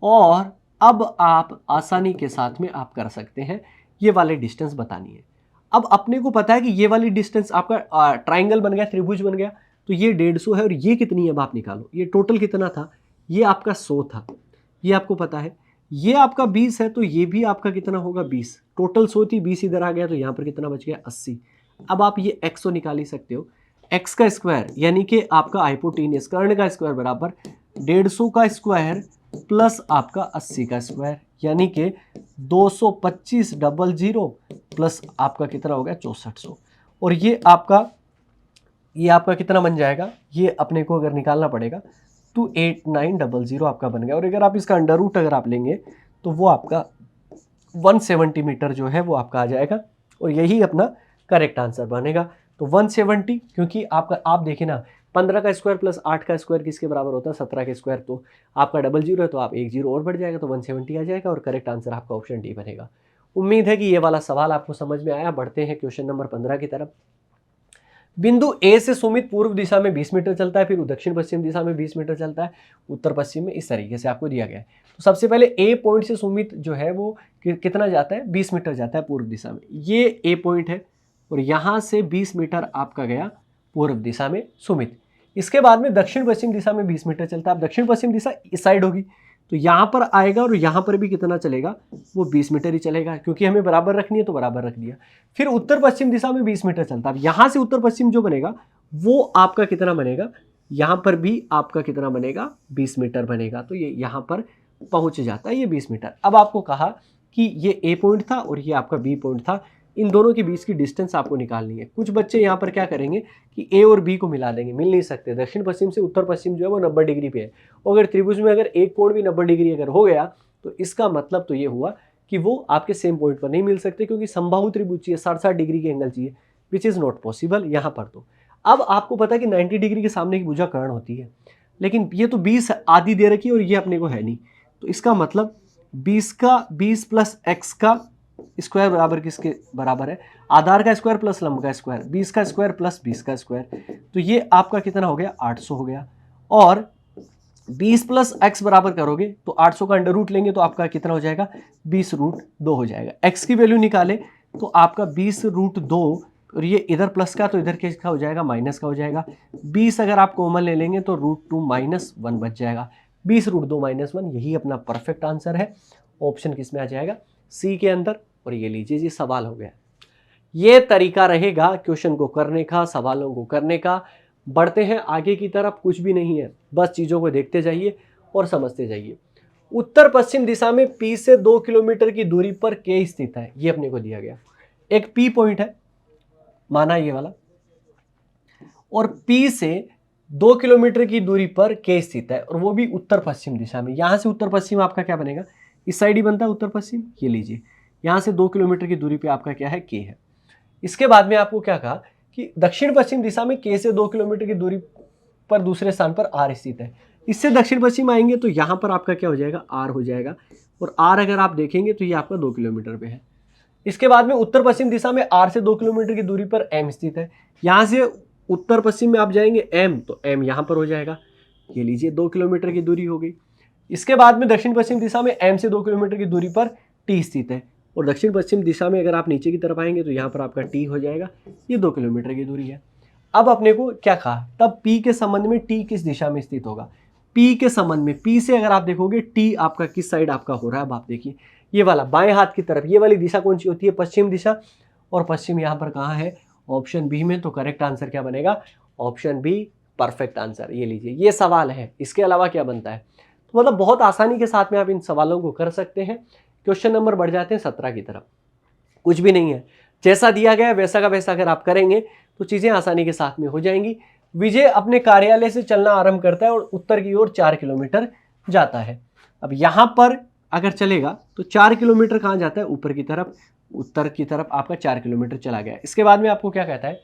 और अब आप आसानी के साथ में आप कर सकते हैं, ये वाले डिस्टेंस बतानी है। अब अपने को पता है कि ये वाली डिस्टेंस आपका ट्राइंगल बन गया, त्रिभुज बन गया, तो ये 150 है, और ये कितनी है अब आप निकालो। ये टोटल कितना था, ये आपका 100 था, ये आपको पता है। ये आपका 20 है, तो ये भी आपका कितना होगा 20, टोटल 100 थी, 20 इधर आ गया, तो यहाँ पर कितना बच गया 80। अब आप ये x निकाल ही सकते हो, x का स्क्वायर यानी कि आपका हाइपोटेनियस कर्ण का स्क्वायर बराबर 150 का स्क्वायर प्लस आपका 80 का स्क्वायर, यानी कि 225 डबल जीरो प्लस आपका कितना हो गया 6400, और ये आपका ये आपका कितना बन जाएगा, ये अपने को अगर निकालना पड़ेगा 28900 आपका बन गया। और अगर आप इसका अंडर रूट अगर आप लेंगे तो वो आपका 170 मीटर जो है वो आपका आ जाएगा और यही अपना करेक्ट आंसर बनेगा। तो 170, क्योंकि आपका आप देखिए ना 15 का स्क्वायर प्लस 8 का स्क्वायर किसके बराबर होता है, 17 के स्क्वायर। तो आपका 00 है तो आप एक जीरो और बढ़ जाएगा तो 170 आ जाएगा और करेक्ट आंसर आपका ऑप्शन डी बनेगा। उम्मीद है कि ये वाला सवाल आपको समझ में आया। बढ़ते हैं क्वेश्चन नंबर 15 की तरफ। बिंदु ए से सुमित पूर्व दिशा में 20 मीटर चलता है, फिर दक्षिण पश्चिम दिशा में 20 मीटर चलता है, उत्तर पश्चिम में इस तरीके से आपको दिया गया है। तो सबसे पहले ए पॉइंट से सुमित जो है वो कितना जाता है, 20 मीटर जाता है पूर्व दिशा में। ये ए पॉइंट है और यहाँ से 20 मीटर आपका गया पूर्व दिशा में सुमित। इसके बाद में दक्षिण पश्चिम दिशा में 20 मीटर चलता है। अब दक्षिण पश्चिम दिशा इस साइड होगी तो यहाँ पर आएगा और यहाँ पर भी कितना चलेगा, वो 20 मीटर ही चलेगा, क्योंकि हमें बराबर रखनी है तो बराबर रख दिया। फिर उत्तर पश्चिम दिशा में 20 मीटर चलता है। अब यहाँ से उत्तर पश्चिम जो बनेगा वो आपका कितना बनेगा, यहाँ पर भी आपका कितना बनेगा, 20 मीटर बनेगा। तो ये यहाँ पर पहुँच जाता है ये 20 मीटर। अब आपको कहा कि ये ए पॉइंट था और ये आपका बी पॉइंट था, इन दोनों के बीच की डिस्टेंस आपको निकालनी है। कुछ बच्चे यहाँ पर क्या करेंगे कि ए और बी को मिला देंगे, मिल नहीं सकते। दक्षिण पश्चिम से उत्तर पश्चिम जो है वो 90 डिग्री पे है और अगर त्रिभुज में अगर एक कोण भी 90 डिग्री अगर हो गया तो इसका मतलब तो ये हुआ कि वो आपके सेम पॉइंट पर नहीं मिल सकते, क्योंकि समबाहु त्रिभुज चाहिए, 60-60 डिग्री के एंगल चाहिए, विच इज़ नॉट पॉसिबल यहाँ पर। तो अब आपको पता है कि 90 डिग्री के सामने की भुजा कर्ण होती है, लेकिन ये तो 20 आधी दे रखी है और ये अपने को है नहीं। तो इसका मतलब 20 प्लस एक्स का स्क्वायर बराबर किसके बराबर है, आधार का स्क्वायर प्लस लंब का स्क्वायर, 20 का स्क्वायर प्लस 20 का स्क्वायर। तो ये आपका कितना हो गया, 800 हो गया। और 20 प्लस एक्स बराबर करोगे तो 800 का अंडर रूट लेंगे तो आपका कितना हो जाएगा, 20√2 हो जाएगा। एक्स की वैल्यू निकाले तो आपका 20√2 और ये इधर प्लस का तो इधर किसका हो जाएगा, माइनस का हो जाएगा। 20 अगर आप कॉमन ले लेंगे तो √2 -1 बच जाएगा। 20√2 -1 यही अपना परफेक्ट आंसर है। ऑप्शन किस में आ जाएगा, सी के अंदर। और ये लीजिए जी सवाल हो गया। ये तरीका रहेगा क्वेश्चन को करने का, सवालों को करने का। बढ़ते हैं आगे की तरफ, कुछ भी नहीं है, बस चीज़ों को देखते जाइए और समझते जाइए। उत्तर पश्चिम दिशा में P से 2 किलोमीटर की दूरी पर K स्थित है, ये अपने को दिया गया। एक P पॉइंट है माना ये वाला, और P से 2 किलोमीटर की दूरी पर K स्थित है और वो भी उत्तर पश्चिम दिशा में। यहां से उत्तर पश्चिम आपका क्या बनेगा, इस साइड ही बनता है उत्तर पश्चिम। ये लीजिए यहाँ से 2 किलोमीटर की दूरी पे आपका क्या है, K है। इसके बाद में आपको क्या कहा कि दक्षिण पश्चिम दिशा में K से 2 किलोमीटर की दूरी पर दूसरे स्थान पर R स्थित है। इससे दक्षिण पश्चिम आएंगे तो यहाँ पर आपका क्या हो जाएगा, R हो जाएगा। और R अगर आप देखेंगे तो ये आपका 2 किलोमीटर पे है। इसके बाद में उत्तर पश्चिम दिशा में R से 2 किलोमीटर की दूरी पर M स्थित है। यहाँ से उत्तर पश्चिम में आप जाएंगे M, तो M यहाँ पर हो जाएगा। ये लीजिए 2 किलोमीटर की दूरी हो गई। इसके बाद में दक्षिण पश्चिम दिशा में M से 2 किलोमीटर की दूरी पर T स्थित है और दक्षिण पश्चिम दिशा में अगर आप नीचे की तरफ आएंगे तो यहाँ पर आपका T हो जाएगा। ये 2 किलोमीटर की दूरी है। अब अपने को क्या कहा, तब P के संबंध में T किस दिशा में स्थित होगा। P के संबंध में P से अगर आप देखोगे T आपका किस साइड आपका हो रहा है। अब आप देखिए ये वाला बाएं हाथ की तरफ, ये वाली दिशा कौन सी होती है, पश्चिम दिशा। और पश्चिम यहाँ पर कहाँ है, ऑप्शन बी में। तो करेक्ट आंसर क्या बनेगा, ऑप्शन बी परफेक्ट आंसर। ये लीजिए ये सवाल है, इसके अलावा क्या बनता है। तो मतलब बहुत आसानी के साथ में आप इन सवालों को कर सकते हैं। क्वेश्चन नंबर बढ़ जाते हैं 17 की तरफ। कुछ भी नहीं है, जैसा दिया गया है वैसा का वैसा अगर आप करेंगे तो चीजें आसानी के साथ में हो जाएंगी। विजय अपने कार्यालय से चलना आरंभ करता है और उत्तर की ओर 4 किलोमीटर जाता है। अब यहां पर अगर चलेगा तो 4 किलोमीटर कहां जाता है, ऊपर की तरफ, उत्तर की तरफ आपका 4 किलोमीटर चला गया। इसके बाद में आपको क्या कहता है,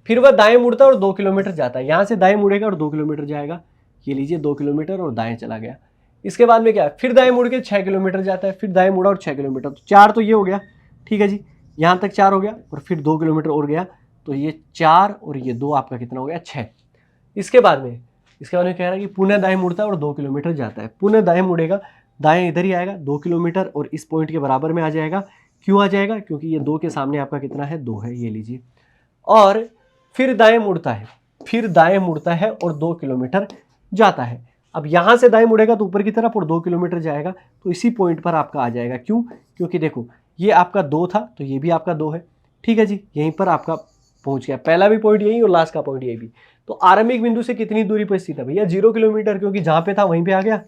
फिर वह दाएं मुड़ता है और 2 किलोमीटर जाता है। यहां से दाएं मुड़ेगा और 2 किलोमीटर जाएगा। ये लीजिए 2 किलोमीटर और दाएं चला गया। इसके बाद में क्या है, फिर दाएं मुड़ के 6 किलोमीटर जाता है, फिर दाएं मुड़ा और 6 किलोमीटर। तो 4 तो ये हो गया, ठीक है जी, यहाँ तक 4 हो गया और फिर 2 किलोमीटर और गया। तो ये 4 और ये 2 आपका कितना हो गया, 6। इसके बाद में कह रहा है कि पुनः दाएं मुड़ता है और 2 किलोमीटर जाता है। पुनः दाएं मुड़ेगा, दाएं इधर ही आएगा, 2 किलोमीटर और इस पॉइंट के बराबर में आ जाएगा। क्यों आ जाएगा, क्योंकि ये 2 के सामने आपका कितना है, 2 है। ये लीजिए, और फिर दाएं मुड़ता है, और 2 किलोमीटर जाता है। अब यहां से दाएं मुड़ेगा तो ऊपर की तरफ और 2 किलोमीटर जाएगा। तो इसी पॉइंट पर आपका आ जाएगा। क्यों, क्योंकि देखो ये आपका 2 था तो ये भी आपका 2 है, ठीक है जी। यहीं पर आपका पहुंच गया, पहला भी पॉइंट यही और लास्ट का पॉइंट यही भी। तो आरंभिक बिंदु से कितनी दूरी पर स्थित है भैया, 0 किलोमीटर, क्योंकि जहां पे था वहीं पे आ गया,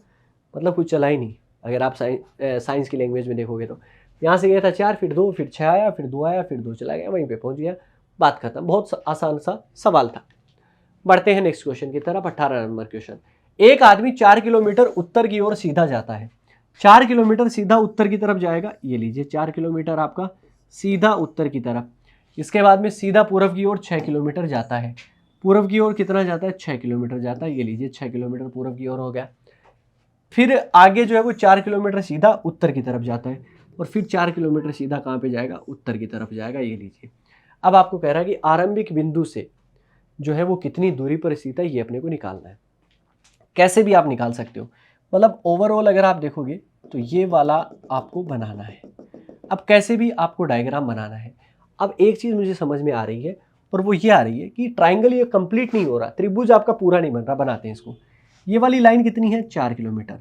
मतलब कुछ चला ही नहीं। अगर आप साइंस की लैंग्वेज में देखोगे तो यहाँ से गया था 4, फिर 2, फिर 6 आया, फिर 2 आया, फिर 2 चला गया, वहीं पे पहुंच गया, बात खत्म। बहुत आसान सा सवाल था। बढ़ते हैं नेक्स्ट क्वेश्चन की तरफ। 18 नंबर क्वेश्चन। एक आदमी 4 किलोमीटर उत्तर की ओर सीधा जाता है। 4 किलोमीटर सीधा उत्तर की तरफ जाएगा, ये लीजिए 4 किलोमीटर आपका सीधा उत्तर की तरफ। इसके बाद में सीधा पूर्व की ओर 6 किलोमीटर जाता है। पूर्व की ओर कितना जाता है, 6 किलोमीटर जाता है, ये लीजिए 6 किलोमीटर पूर्व की ओर हो गया। फिर आगे जो है वो 4 किलोमीटर सीधा उत्तर की तरफ जाता है, और फिर 4 किलोमीटर सीधा कहाँ पे जाएगा, उत्तर की तरफ जाएगा, ये लीजिए। अब आपको कह रहा है कि आरंभिक बिंदु से जो है वो कितनी दूरी पर स्थित है, ये अपने को निकालना है। कैसे भी आप निकाल सकते हो, मतलब ओवरऑल अगर आप देखोगे तो ये वाला आपको बनाना है। अब कैसे भी आपको डायग्राम बनाना है। अब एक चीज़ मुझे समझ में आ रही है, और वो ये आ रही है कि ट्राइंगल ये कंप्लीट नहीं हो रहा, त्रिभुज आपका पूरा नहीं बन रहा। बनाते हैं इसको। ये वाली लाइन कितनी है, 4 किलोमीटर।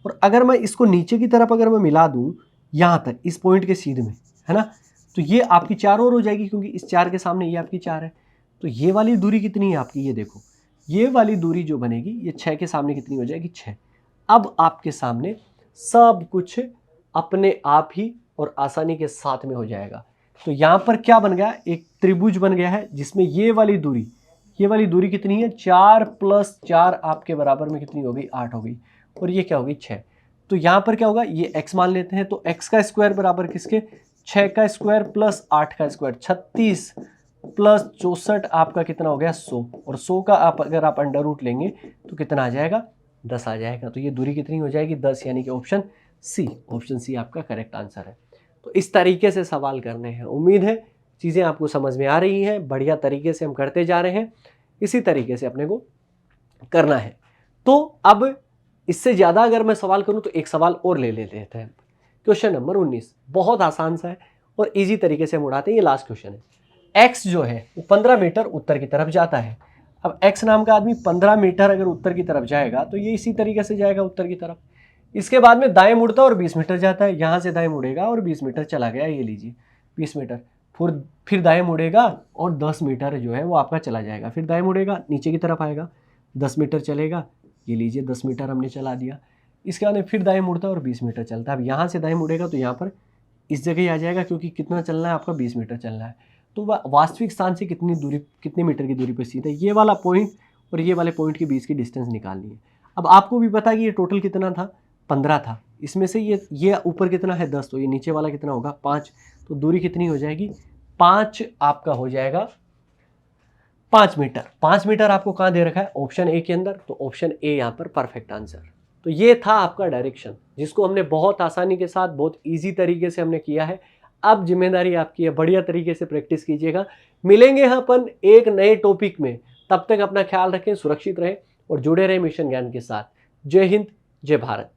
और अगर मैं इसको नीचे की तरफ अगर मैं मिला दूं यहाँ तक, इस पॉइंट के सीध में, है ना, तो ये आपकी 4 और हो जाएगी, क्योंकि इस 4 के सामने ये आपकी 4 है। तो ये वाली दूरी कितनी है आपकी, ये देखो, ये वाली दूरी जो बनेगी ये 6 के सामने कितनी हो जाएगी, 6। अब आपके सामने सब कुछ अपने आप ही और आसानी के साथ में हो जाएगा। तो यहाँ पर क्या बन गया, एक त्रिभुज बन गया है, जिसमें ये वाली दूरी कितनी है, 4 + 4 आपके बराबर में कितनी हो गई, 8 हो गई, और ये क्या होगी, 6। तो यहाँ पर क्या होगा, ये x मान लेते हैं, तो x का स्क्वायर बराबर किसके, 6 का स्क्वायर + 8 का स्क्वायर, 36 + 64 आपका कितना हो गया, 100। और 100 का अगर आप अंडर रूट लेंगे तो कितना आ जाएगा, 10 आ जाएगा। तो ये दूरी कितनी हो जाएगी, 10, यानी कि ऑप्शन सी आपका करेक्ट आंसर है। तो इस तरीके से सवाल करने हैं। उम्मीद है चीज़ें आपको समझ में आ रही हैं, बढ़िया तरीके से हम करते जा रहे हैं, इसी तरीके से अपने को करना है। तो अब इससे ज़्यादा अगर मैं सवाल करूं तो एक सवाल और ले लेते हैं। क्वेश्चन नंबर 19 बहुत आसान सा है और इजी तरीके से हम उड़ाते हैं। ये लास्ट क्वेश्चन है। एक्स जो है वो 15 मीटर उत्तर की तरफ जाता है। अब एक्स नाम का आदमी 15 मीटर अगर उत्तर की तरफ जाएगा तो ये इसी तरीके से जाएगा उत्तर की तरफ। इसके बाद में दाएं मुड़ता और 20 मीटर जाता है। यहाँ से दाएं मुड़ेगा और 20 मीटर चला गया, ये लीजिए 20 मीटर। फिर दाएं मुड़ेगा और 10 मीटर जो है वो आपका चला जाएगा। फिर दाएं मुड़ेगा, नीचे की तरफ आएगा, 10 मीटर चलेगा, ये लीजिए 10 मीटर हमने चला दिया। इसके बाद फिर दाएं मुड़ता है और 20 मीटर चलता है। अब यहाँ से दाएं मुड़ेगा तो यहाँ पर इस जगह ही आ जाएगा, क्योंकि कितना चलना है आपका, 20 मीटर चलना है। तो वास्तविक स्थान से कितने मीटर की दूरी पर स्थित है, ये वाला पॉइंट और ये वाले पॉइंट के बीच की डिस्टेंस निकालनी है। अब आपको भी पता है कि ये टोटल कितना था, 15 था। इसमें से ये ऊपर कितना है, 10, तो ये नीचे वाला कितना होगा, 5। तो दूरी कितनी हो जाएगी, 5 आपका हो जाएगा 5 मीटर। 5 मीटर आपको कहाँ दे रखा है, ऑप्शन ए के अंदर। तो ऑप्शन ए यहाँ पर परफेक्ट आंसर। तो ये था आपका डायरेक्शन, जिसको हमने बहुत आसानी के साथ बहुत इजी तरीके से हमने किया है। अब जिम्मेदारी आपकी है, बढ़िया तरीके से प्रैक्टिस कीजिएगा। मिलेंगे अपन एक नए टॉपिक में, तब तक अपना ख्याल रखें, सुरक्षित रहें और जुड़े रहें मिशन ज्ञान के साथ। जय हिंद, जय भारत।